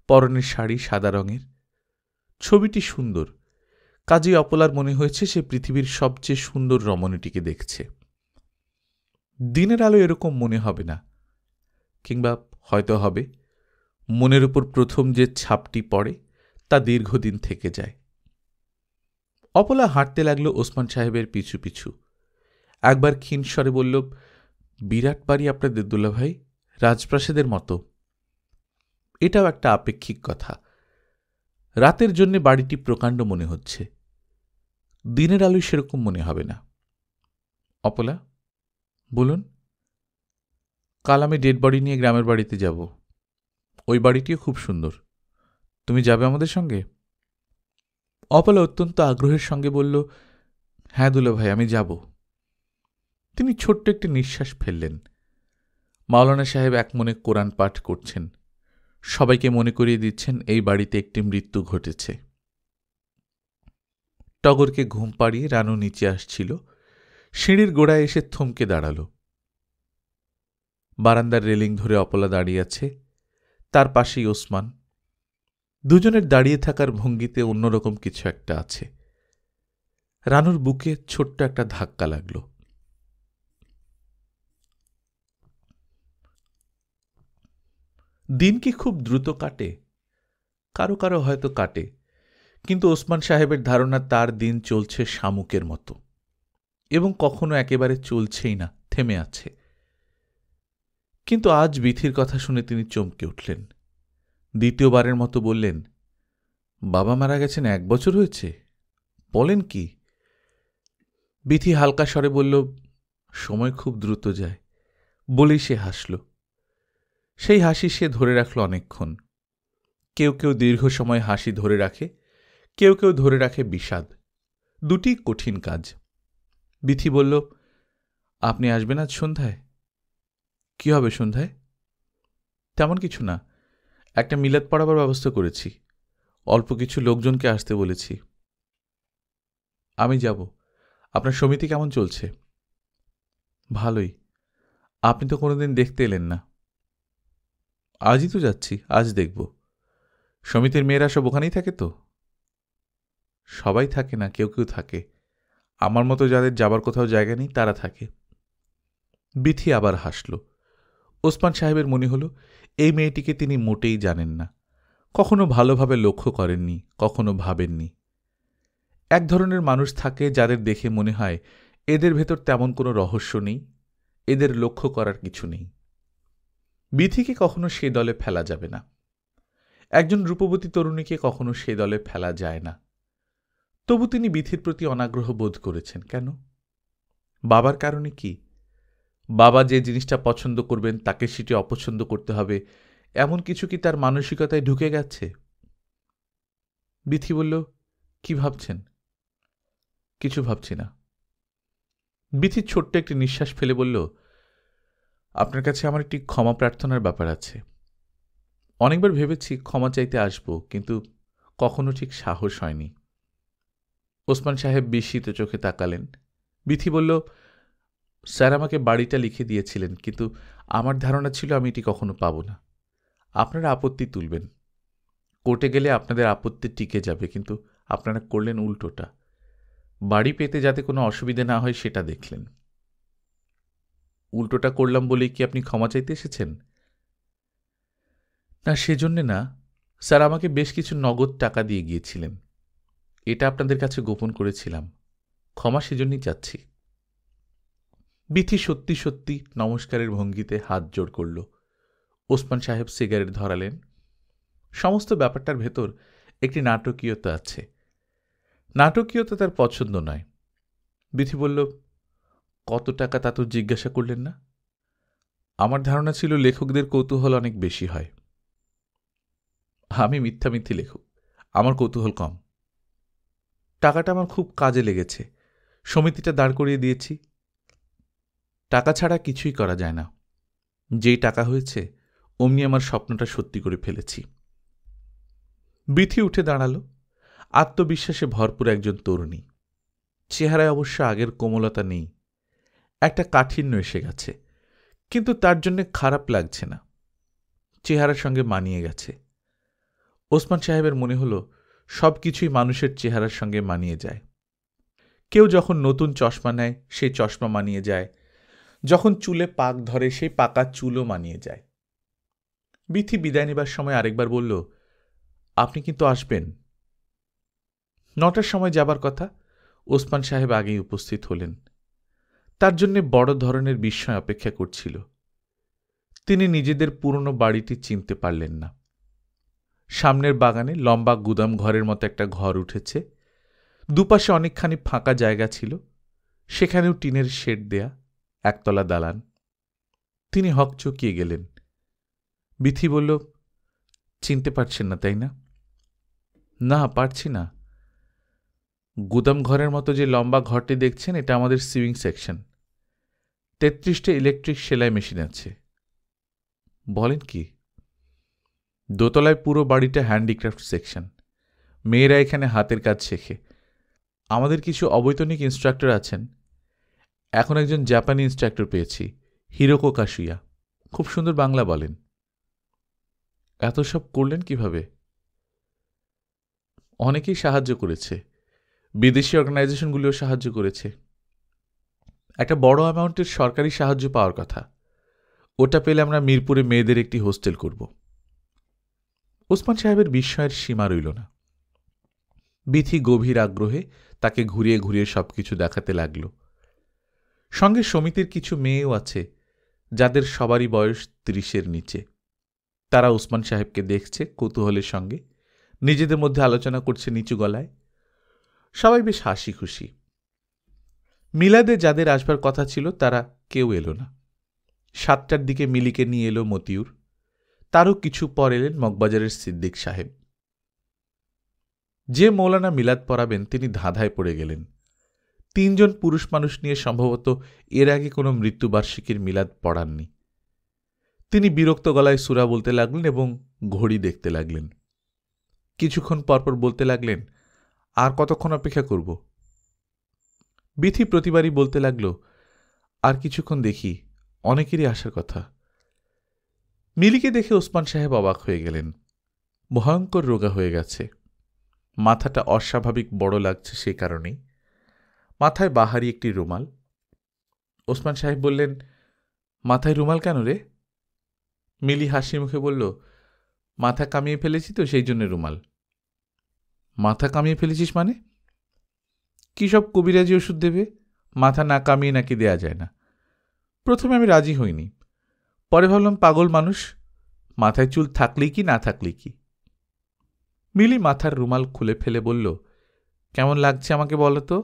পরনের শাড়ি সাদা রঙের। ছবিটি সুন্দর। কাজেই অপলার মনে হয়েছে সে পৃথিবীর সবচেয়ে সুন্দর রমণীটিকে দেখছে। দিনের আলো এরকম মনে হবে না, কিংবা হয়তো হবে। মনের উপর প্রথম যে ছাপটি পড়ে তা দীর্ঘদিন থেকে যায়। অপলা হাঁটতে লাগলো ওসমান সাহেবের পিছু পিছু। একবার ক্ষীণ স্বরে বলল, বিরাট বাড়ি আপনাদের দুলাভাই, রাজপ্রাসাদের মতো। এটাও একটা আপেক্ষিক কথা। রাতের জন্য বাড়িটি প্রকাণ্ড মনে হচ্ছে, দিনের আলোয় সেরকম মনে হবে না। অপলা, বলুন। কাল আমি ডেড বডি নিয়ে গ্রামের বাড়িতে যাব। ওই বাড়িটিও খুব সুন্দর। তুমি যাবে আমাদের সঙ্গে? অপলা অত্যন্ত আগ্রহের সঙ্গে বলল, হ্যাঁ দুলাভাই, আমি যাব। তিনি ছোট্ট একটি নিঃশ্বাস ফেললেন। মাওলানা সাহেব এক মনে কোরআন পাঠ করছেন, সবাইকে মনে করিয়ে দিচ্ছেন এই বাড়িতে একটি মৃত্যু ঘটেছে। টগরকে ঘুম পাড়িয়ে রানু নিচে আসছিল। সিঁড়ির গোড়ায় এসে থমকে দাঁড়াল। বারান্দার রেলিং ধরে অপলা দাঁড়িয়ে আছে, তার পাশেই ওসমান। দুজনের দাঁড়িয়ে থাকার ভঙ্গিতে অন্যরকম কিছু একটা আছে। রানুর বুকে ছোট্ট একটা ধাক্কা লাগল। দিন কি খুব দ্রুত কাটে? কারো কারো হয়তো কাটে, কিন্তু ওসমান সাহেবের ধারণা তার দিন চলছে শামুকের মতো, এবং কখনো একেবারে চলছেই না, থেমে আছে। কিন্তু আজ বিথির কথা শুনে তিনি চমকে উঠলেন। দ্বিতীয়বারের মতো বললেন, বাবা মারা গেছেন 1 বছর হয়েছে? বলেন কি? বিথি হালকা স্বরে বলল, সময় খুব দ্রুত যায়। বলেই সে হাসল। সেই হাসি সে ধরে রাখল অনেকক্ষণ। কেউ কেউ দীর্ঘ সময় হাসি ধরে রাখে, কেউ কেউ ধরে রাখে বিষাদ। দুটি কঠিন কাজ। বিথি বলল, আপনি আসবেন আজ সন্ধ্যায়? কি হবে সন্ধ্যায়? তেমন কিছু না, একটা মিলাদ পড়াবার ব্যবস্থা করেছি। অল্প কিছু লোকজনকে আসতে বলেছি। আমি যাব। আপনার সমিতি কেমন চলছে? ভালোই। আপনি তো কোনোদিন দেখতে এলেন না। আজই তো যাচ্ছি, আজ দেখব। সমিতির মেয়েরা সব ওখানেই থাকে তো? সবাই থাকে না, কেউ কেউ থাকে। আমার মতো যাদের যাবার কোথাও জায়গা নেই তারা থাকে। বিথি আবার হাসল। ওসমান সাহেবের মনে হল এই মেয়েটিকে তিনি মোটেই জানেন না, কখনো ভালোভাবে লক্ষ্য করেননি, কখনো ভাবেননি। এক ধরনের মানুষ থাকে যাদের দেখে মনে হয় এদের ভেতর তেমন কোনো রহস্য নেই, এদের লক্ষ্য করার কিছু নেই। বিথিকে কখনো সে দলে ফেলা যাবে না। একজন রূপবতী তরুণীকে কখনো সে দলে ফেলা যায় না। তবু তিনি বিথির প্রতি অনাগ্রহ বোধ করেছেন কেন? বাবার কারণে কি? বাবা যে জিনিসটা পছন্দ করবেন তাকে সেটি অপছন্দ করতে হবে, এমন কিছু কি তার মানসিকতায় ঢুকে গেছে? বিথি বলল, কি ভাবছেন? কিছু ভাবছি না। বিথি ছোট্ট একটি নিঃশ্বাস ফেলে বলল, আপনার কাছে আমার একটি ক্ষমা প্রার্থনার ব্যাপার আছে। অনেকবার ভেবেছি ক্ষমা চাইতে আসব, কিন্তু কখনো ঠিক সাহস হয়নি। ওসমান সাহেব বিস্মিত চোখে তাকালেন। বিথি বলল, স্যার আমাকে বাড়িটা লিখে দিয়েছিলেন, কিন্তু আমার ধারণা ছিল আমি এটি কখনো পাব না। আপনারা আপত্তি তুলবেন, কোর্টে গেলে আপনাদের আপত্তি টিকে যাবে, কিন্তু আপনারা করলেন উল্টোটা। বাড়ি পেতে যাতে কোনো অসুবিধা না হয় সেটা দেখলেন। উল্টোটা করলাম বলেই কি আপনি ক্ষমা চাইতে এসেছেন? না, সেজন্যে না। স্যার আমাকে বেশ কিছু নগদ টাকা দিয়ে গিয়েছিলেন, এটা আপনাদের কাছে গোপন করেছিলাম। ক্ষমা সেজন্যই চাচ্ছি। বিথি সত্যি সত্যি নমস্কারের ভঙ্গিতে হাত জোড় করল। ওসমান সাহেব সিগারেট ধরালেন। সমস্ত ব্যাপারটার ভেতর একটি নাটকীয়তা আছে। নাটকীয়তা তার পছন্দ নয়। বিথি বলল, কত টাকা তা তো জিজ্ঞাসা করলেন না? আমার ধারণা ছিল লেখকদের কৌতূহল অনেক বেশি হয়। আমি মিথ্যামিথ্যি লেখক, আমার কৌতূহল কম। টাকাটা আমার খুব কাজে লেগেছে, সমিতিটা দাঁড় করিয়ে দিয়েছি। টাকা ছাড়া কিছুই করা যায় না। যেই টাকা হয়েছে অমনি আমার স্বপ্নটা সত্যি করে ফেলেছি। বিথি উঠে দাঁড়াল। আত্মবিশ্বাসে ভরপুর একজন তরুণী। চেহারায় অবশ্য আগের কোমলতা নেই, একটা কাঠিন্য এসে গেছে, কিন্তু তার জন্য খারাপ লাগছে না। চেহারার সঙ্গে মানিয়ে গেছে। ওসমান সাহেবের মনে হল সব কিছুই মানুষের চেহারার সঙ্গে মানিয়ে যায়। কেউ যখন নতুন চশমা নেয় সেই চশমা মানিয়ে যায়, যখন চুলে পাক ধরে সেই পাকা চুলও মানিয়ে যায়। বিথি বিদায় নেবার সময় আরেকবার বলল, আপনি কিন্তু আসবেন। 9টার সময় যাবার কথা। ওসমান সাহেব আগেই উপস্থিত হলেন। তার জন্যে বড় ধরনের বিস্ময় অপেক্ষা করছিল। তিনি নিজেদের পুরনো বাড়িটি চিনতে পারলেন না। সামনের বাগানে লম্বা গুদাম ঘরের মতো একটা ঘর উঠেছে। দুপাশে অনেকখানি ফাঁকা জায়গা ছিল, সেখানেও টিনের শেড দেয়া, একতলা দালান। তিনি হকচকিয়ে গেলেন। বিথি বলল, চিনতে পারছেন না তাই না? না, পারছি না। গুদাম ঘরের মতো যে লম্বা ঘরটি দেখছেন, এটা আমাদের সিউইং সেকশন। 33টে ইলেকট্রিক সেলাই মেশিন আছে। বলেন কি? দোতলায় পুরো বাড়িটা হ্যান্ডিক্রাফট সেকশন। মেয়েরা এখানে হাতের কাজ শেখে। আমাদের কিছু অবৈতনিক ইনস্ট্রাক্টর আছেন। এখন একজন জাপানি ইনস্ট্রাক্টর পেয়েছি, হিরোকো কাশুয়া। খুব সুন্দর বাংলা বলেন। এত সব করলেন কিভাবে? অনেকেই সাহায্য করেছে, বিদেশি অর্গানাইজেশনগুলিও সাহায্য করেছে। একটা বড় অ্যামাউন্টের সরকারি সাহায্য পাওয়ার কথা। ওটা পেলে আমরা মিরপুরে মেয়েদের একটি হোস্টেল করব। ওসমান সাহেবের বিস্ময়ের সীমা রইল না। বিথি গভীর আগ্রহে তাকে ঘুরিয়ে ঘুরিয়ে সবকিছু দেখাতে লাগল। সঙ্গে সমিতির কিছু মেয়েও আছে, যাদের সবারই বয়স 30-এর নিচে। তারা ওসমান সাহেবকে দেখছে কৌতূহলের সঙ্গে, নিজেদের মধ্যে আলোচনা করছে নিচু গলায়। সবাই বেশ হাসি খুশি। মিলাদে যাদের আসবার কথা ছিল তারা কেউ এলো না। 7টার দিকে মিলিকে নিয়ে এলো মতিউর। তারও কিছু পর এলেন মগবাজারের সিদ্দিক সাহেব। যে মৌলানা মিলাদ পড়াবেন তিনি ধাঁধায় পড়ে গেলেন। 3 জন পুরুষ মানুষ নিয়ে সম্ভবত এর আগে কোনো মৃত্যুবার্ষিকীর মিলাদ পড়াননি। তিনি বিরক্ত গলায় সূরা বলতে লাগলেন এবং ঘড়ি দেখতে লাগলেন। কিছুক্ষণ পরপর বলতে লাগলেন, আর কতক্ষণ অপেক্ষা করব? বিথি প্রতিবারই বলতে লাগল, আর কিছুক্ষণ দেখি, অনেকেরই আসার কথা। মিলিকে দেখে ওসমান সাহেব অবাক হয়ে গেলেন। ভয়ঙ্কর রোগা হয়ে গেছে। মাথাটা অস্বাভাবিক বড় লাগছে সেই কারণেই। মাথায় বাহারি একটি রুমাল। ওসমান সাহেব বললেন, মাথায় রুমাল কেন রে? মিলি হাসি মুখে বলল, মাথা কামিয়ে ফেলেছি তো, সেই জন্য রুমাল। মাথা কামিয়ে ফেলেছিস মানে? কি সব কবিরাজি ওষুধ দেবে? মাথা না কামিয়ে নাকি দেয়া যায় না। প্রথমে আমি রাজি হইনি, পরে ভাবলাম পাগল মানুষ, মাথায় চুল থাকলেই কি না থাকলেই কি। মিলি মাথার রুমাল খুলে ফেলে বলল, কেমন লাগছে আমাকে বলো তো?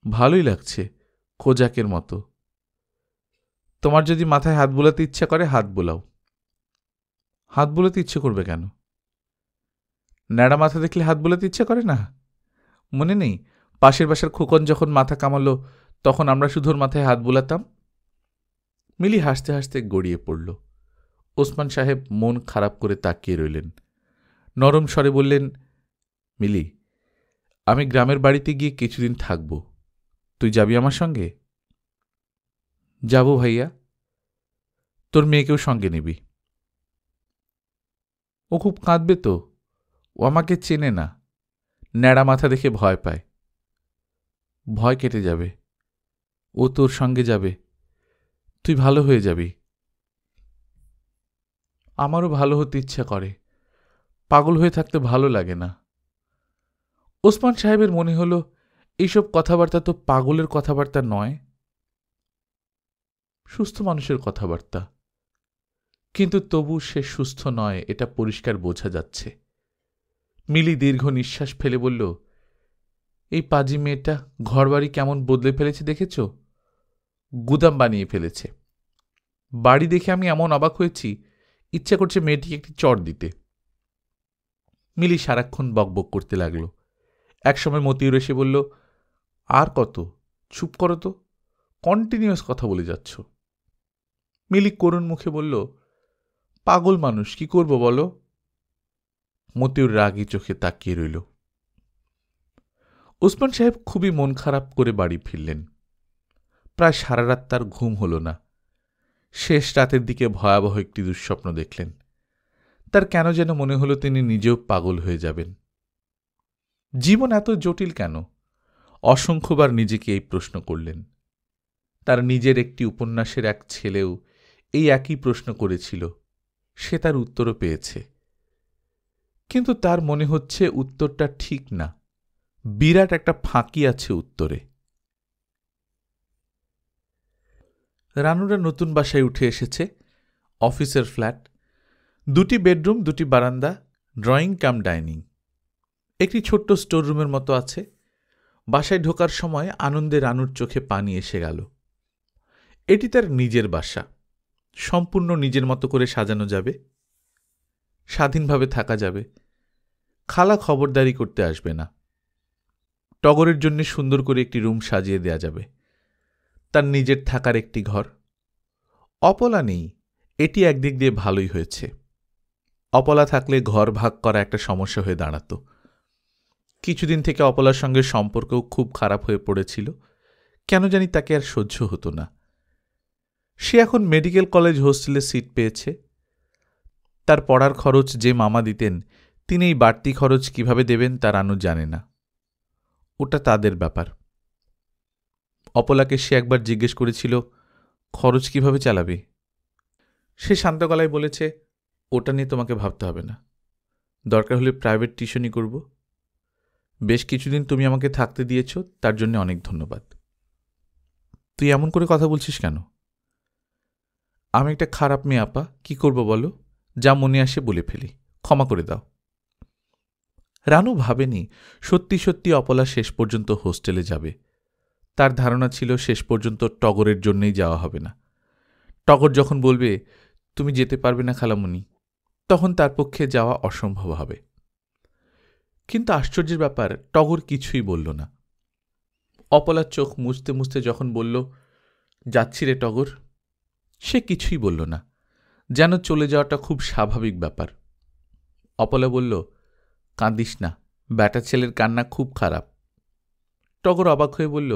ভালোই লাগছে, খোজাকের মতো। তোমার যদি মাথায় হাত বোলাতে ইচ্ছা করে হাত বোলাও। হাত বোলাতে ইচ্ছে করবে কেন? ন্যাড়া মাথা দেখলে হাত বোলাতে ইচ্ছা করে না? মনে নেই পাশের বাসার খোকন যখন মাথা কামালো তখন আমরা শুধু ওর মাথায় হাত বোলাতাম? মিলি হাসতে হাসতে গড়িয়ে পড়ল। ওসমান সাহেব মন খারাপ করে তাকিয়ে রইলেন। নরম স্বরে বললেন, মিলি, আমি গ্রামের বাড়িতে গিয়ে কিছুদিন থাকব, তুই যাবি আমার সঙ্গে? যাব ভাইয়া। তোর মেয়েকেও সঙ্গে নিবি। ও খুব কাঁদবে তো, ও আমাকে চেনে না, ন্যাড়া মাথা দেখে ভয় পায়। ভয় কেটে যাবে, ও তোর সঙ্গে যাবে, তুই ভালো হয়ে যাবি। আমারও ভালো হতে ইচ্ছা করে, পাগল হয়ে থাকতে ভালো লাগে না। ওসমান সাহেবের মনে হল এইসব কথাবার্তা তো পাগলের কথাবার্তা নয়, সুস্থ মানুষের কথাবার্তা। কিন্তু তবু সে সুস্থ নয়, এটা পরিষ্কার বোঝা যাচ্ছে। মিলি দীর্ঘ নিঃশ্বাস ফেলে বলল, এই পাজি মেয়েটা ঘরবাড়ি কেমন বদলে ফেলেছে দেখেছ? গুদাম বানিয়ে ফেলেছে। বাড়ি দেখে আমি এমন অবাক হয়েছি, ইচ্ছা করছে মেয়েটিকে একটি চড় দিতে। মিলি সারাক্ষণ বকবক করতে লাগল। একসময় মতিউর এসে বলল, আর কত, চুপ করো তো, কন্টিনিউয়াস কথা বলে যাচ্ছ। মিলি করুণ মুখে বলল, পাগল মানুষ, কি করব বলো? মতিউর রাগী চোখে তাকিয়ে রইল। ওসমান সাহেব খুবই মন খারাপ করে বাড়ি ফিরলেন। প্রায় সারা রাত তার ঘুম হল না। শেষ রাতের দিকে ভয়াবহ একটি দুঃস্বপ্ন দেখলেন। তার কেন যেন মনে হলো তিনি নিজেও পাগল হয়ে যাবেন। জীবন এত জটিল কেন? অসংখ্যবার নিজেকে এই প্রশ্ন করলেন। তার নিজের একটি উপন্যাসের এক ছেলেও এই একই প্রশ্ন করেছিল, সে তার উত্তরও পেয়েছে। কিন্তু তার মনে হচ্ছে উত্তরটা ঠিক না, বিরাট একটা ফাঁকি আছে উত্তরে। রানুরা নতুন বাসায় উঠে এসেছে, অফিসের ফ্ল্যাট, 2টি বেডরুম, 2টি বারান্দা, ড্রয়িং কাম ডাইনিং, একটি ছোট্ট স্টোর রুমের মতো আছে। বাসায় ঢোকার সময় আনন্দে রানুর চোখে পানি এসে গেল। এটি তার নিজের বাসা, সম্পূর্ণ নিজের মতো করে সাজানো যাবে, স্বাধীনভাবে থাকা যাবে, খালা খবরদারি করতে আসবে না। টগরের জন্য সুন্দর করে একটি রুম সাজিয়ে দেয়া যাবে, তার নিজের থাকার একটি ঘর। অপলা নেই, এটি একদিক দিয়ে ভালোই হয়েছে। অপলা থাকলে ঘর ভাগ করা একটা সমস্যা হয়ে দাঁড়াত। কিছুদিন থেকে অপলার সঙ্গে সম্পর্কও খুব খারাপ হয়ে পড়েছিল, কেন জানি তাকে আর সহ্য হতো না। সে এখন মেডিকেল কলেজ হোস্টেলে সিট পেয়েছে। তার পড়ার খরচ যে মামা দিতেন, তিনি এই বাড়তি খরচ কিভাবে দেবেন তা রানু জানে না। ওটা তাদের ব্যাপার। অপলাকে সে একবার জিজ্ঞেস করেছিল, খরচ কিভাবে চালাবে? সে শান্ত গলায় বলেছে, ওটা নিয়ে তোমাকে ভাবতে হবে না, দরকার হলে প্রাইভেট টিউশনই করব। বেশ কিছুদিন তুমি আমাকে থাকতে দিয়েছ, তার জন্য অনেক ধন্যবাদ। তুই এমন করে কথা বলছিস কেন? আমি একটা খারাপ মেয়ে আপা, কি করব বলো? যা মনে আসে বলে ফেলি, ক্ষমা করে দাও। রানু ভাবেনি সত্যি সত্যি অপলা শেষ পর্যন্ত হোস্টেলে যাবে। তার ধারণা ছিল শেষ পর্যন্ত টগরের জন্যই যাওয়া হবে না। টগর যখন বলবে তুমি যেতে পারবে না খালামণি, তখন তার পক্ষে যাওয়া অসম্ভব হবে। কিন্তু আশ্চর্যের ব্যাপার, টগর কিছুই বলল না। অপলার চোখ মুছতে মুছতে যখন বলল, যাচ্ছি রে টগর, সে কিছুই বলল না, যেন চলে যাওয়াটা খুব স্বাভাবিক ব্যাপার। অপলা বলল, কাঁদিস না, ব্যাটা ছেলের কান্না খুব খারাপ। টগর অবাক হয়ে বলল,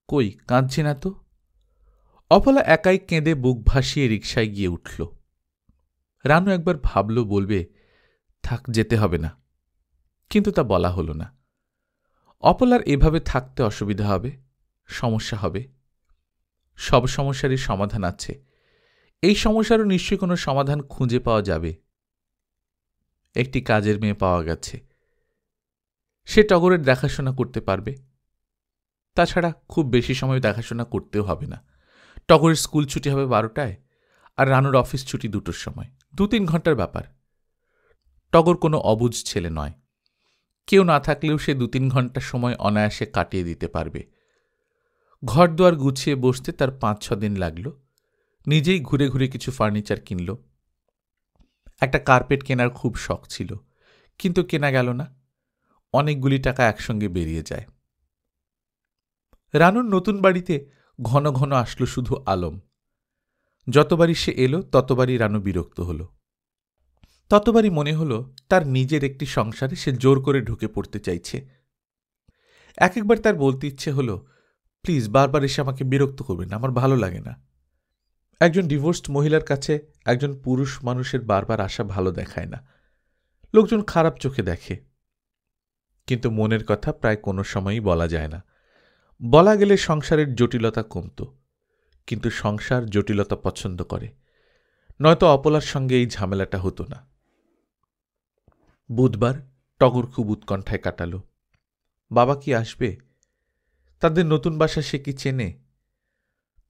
কই কাঁদছি না তো। অপলা একাই কেঁদে বুক ভাসিয়ে রিকশায় গিয়ে উঠল। রানু একবার ভাবল বলবে, থাক যেতে হবে না, কিন্তু তা বলা হল না। অপলার এভাবে থাকতে অসুবিধা হবে, সমস্যা হবে। সব সমস্যারই সমাধান আছে, এই সমস্যারও নিশ্চয়ই কোনো সমাধান খুঁজে পাওয়া যাবে। একটি কাজের মেয়ে পাওয়া গেছে, সে টগরের দেখাশোনা করতে পারবে। তাছাড়া খুব বেশি সময় দেখাশোনা করতেও হবে না। টগরের স্কুল ছুটি হবে 12টায়, আর রানুর অফিস ছুটি 2টোর সময়, 2-3 ঘন্টার ব্যাপার। টগর কোনো অবুঝ ছেলে নয়, কেউ না থাকলেও সে 2-3 ঘন্টার সময় অনায়াসে কাটিয়ে দিতে পারবে। ঘর দুয়ার গুছিয়ে বসতে তার 5-6 দিন লাগল। নিজেই ঘুরে ঘুরে কিছু ফার্নিচার কিনল। একটা কার্পেট কেনার খুব শখ ছিল, কিন্তু কেনা গেল না। অনেকগুলি টাকা একসঙ্গে বেরিয়ে যায়। রানুর নতুন বাড়িতে ঘন ঘন আসলো শুধু আলম। যতবারই সে এলো ততবারই রানু বিরক্ত হল। ততবারই মনে হল তার নিজের একটি সংসারে সে জোর করে ঢুকে পড়তে চাইছে। এক একবার তার বলতে ইচ্ছে হল, প্লিজ বারবার এসে আমাকে বিরক্ত করবেন, আমার ভালো লাগে না। একজন ডিভোর্সড মহিলার কাছে একজন পুরুষ মানুষের বারবার আসা ভালো দেখায় না, লোকজন খারাপ চোখে দেখে। কিন্তু মনের কথা প্রায় কোনো সময়ই বলা যায় না। বলা গেলে সংসারের জটিলতা কমত, কিন্তু সংসার জটিলতা পছন্দ করে, নয়তো অপলার সঙ্গে এই ঝামেলাটা হতো না। বুধবার টগর খুব উৎকণ্ঠায় কাটাল। বাবা কি আসবে? তাদের নতুন বাসা সে কি চেনে?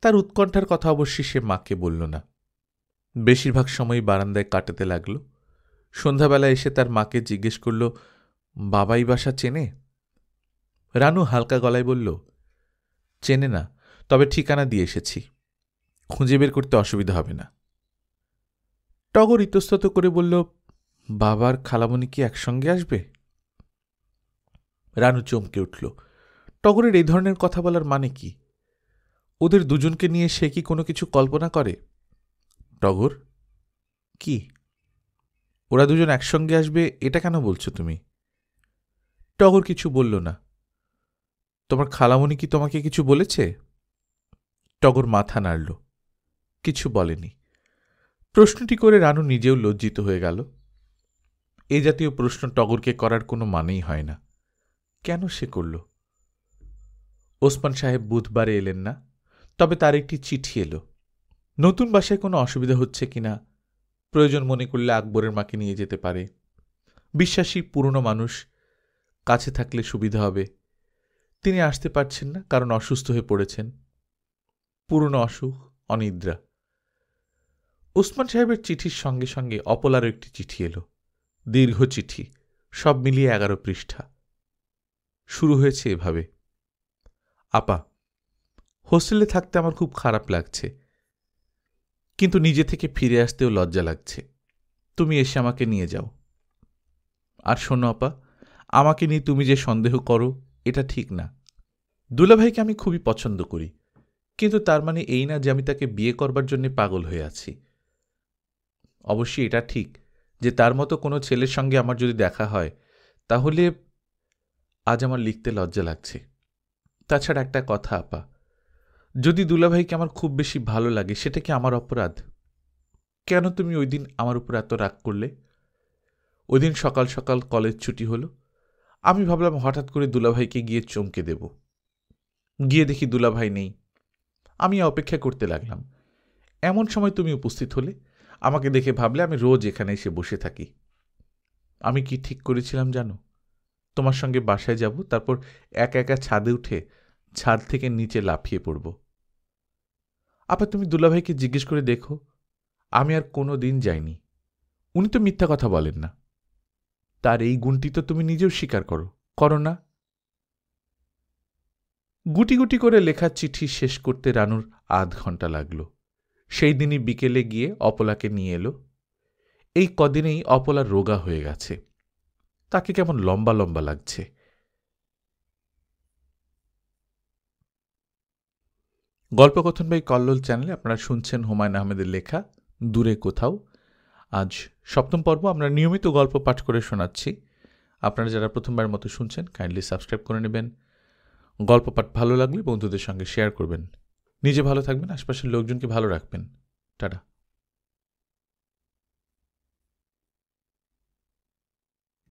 তার উৎকণ্ঠার কথা অবশ্যই সে মাকে বলল না। বেশিরভাগ সময় বারান্দায় কাটাতে লাগল। সন্ধ্যাবেলা এসে তার মাকে জিজ্ঞেস করল, বাবাই বাসা চেনে? রানু হালকা গলায় বলল, চেনে না, তবে ঠিকানা দিয়ে এসেছি, খুঁজে বের করতে অসুবিধা হবে না। টগর ইতস্তত করে বলল, বাবার খালামণি কি একসঙ্গে আসবে? রানু চমকে উঠল। টগরের এই ধরনের কথা বলার মানে কি? ওদের দুজনকে নিয়ে সে কি কোনো কিছু কল্পনা করে? টগর, কি? ওরা দুজন একসঙ্গে আসবে এটা কেন বলছো তুমি? টগর কিছু বলল না। তোমার খালামণি কি তোমাকে কিছু বলেছে? টগর মাথা নাড়ল, কিছু বলেনি। প্রশ্নটি করে রানু নিজেও লজ্জিত হয়ে গেল। এ জাতীয় প্রশ্ন টগরকে করার কোনো মানেই হয় না। কেন সে করল? ওসমান সাহেব বুধবারে এলেন না, তবে তার একটি চিঠি এলো। নতুন বাসায় কোনো অসুবিধা হচ্ছে কিনা, প্রয়োজন মনে করলে আকবরের মাকে নিয়ে যেতে পারে। বিশ্বাসী পুরনো মানুষ, কাছে থাকলে সুবিধা হবে। তিনি আসতে পারছেন না কারণ অসুস্থ হয়ে পড়েছেন। পুরনো অসুখ, অনিদ্রা। ওসমান সাহেবের চিঠির সঙ্গে সঙ্গে অপলারও একটি চিঠি এলো, দীর্ঘ চিঠি, সব মিলিয়ে 11 পৃষ্ঠা। শুরু হয়েছে এভাবে, আপা, হোস্টেলে থাকতে আমার খুব খারাপ লাগছে, কিন্তু নিজে থেকে ফিরে আসতেও লজ্জা লাগছে। তুমি এসে আমাকে নিয়ে যাও। আর শোনো আপা, আমাকে নিয়ে তুমি যে সন্দেহ করো এটা ঠিক না। দুলাভাইকে আমি খুবই পছন্দ করি, কিন্তু তার মানে এই না যে আমি তাকে বিয়ে করবার জন্য পাগল হয়ে আছি। অবশ্যই এটা ঠিক যে তার মতো কোনো ছেলের সঙ্গে আমার যদি দেখা হয় তাহলে আজ আমার লিখতে লজ্জা লাগছে। তাছাড়া একটা কথা আপা, যদি দুলাভাইকে আমার খুব বেশি ভালো লাগে সেটা কি আমার অপরাধ? কেন তুমি ওই দিন আমার উপর এত রাগ করলে? ওই দিন সকাল সকাল কলেজ ছুটি হলো, আমি ভাবলাম হঠাৎ করে দুলাভাইকে গিয়ে চমকে দেব। গিয়ে দেখি দুলাভাই নেই। আমি অপেক্ষা করতে লাগলাম। এমন সময় তুমি উপস্থিত হলে। আমাকে দেখে ভাবলে আমি রোজ এখানে এসে বসে থাকি। আমি কি ঠিক করেছিলাম জানো? তোমার সঙ্গে বাসায় যাব, তারপর একা একা ছাদে উঠে ছাদ থেকে নিচে লাফিয়ে পড়ব। আপা তুমি দুলাভাইকে জিজ্ঞেস করে দেখো, আমি আর কোনো দিন যাইনি। উনি তো মিথ্যা কথা বলেন না। তার এই গুণটি তো তুমি নিজেও স্বীকার করো না? গুটি গুটি করে লেখা চিঠি শেষ করতে রানুর আধ ঘন্টা লাগল। সেই দিনই বিকেলে গিয়ে অপলাকে নিয়ে এলো। এই কদিনেই অপলা রোগা হয়ে গেছে, তাকে কেমন লম্বা লম্বা লাগছে। গল্পকথন বাই কল্লোল চ্যানেলে আপনারা শুনছেন হুমায়ুন আহমেদের লেখা দূরে কোথাও। আজ 7ম পর্ব। আমরা নিয়মিত গল্প পাঠ করে শোনাচ্ছি। আপনারা যারা প্রথমবার মতো শুনছেন কাইন্ডলি সাবস্ক্রাইব করে নেবেন। গল্প পাঠ ভালো লাগলে বন্ধুদের সঙ্গে শেয়ার করবেন। নিজে ভালো থাকবেন, আশপাশের লোকজনকে ভালো রাখবেন। টাটা।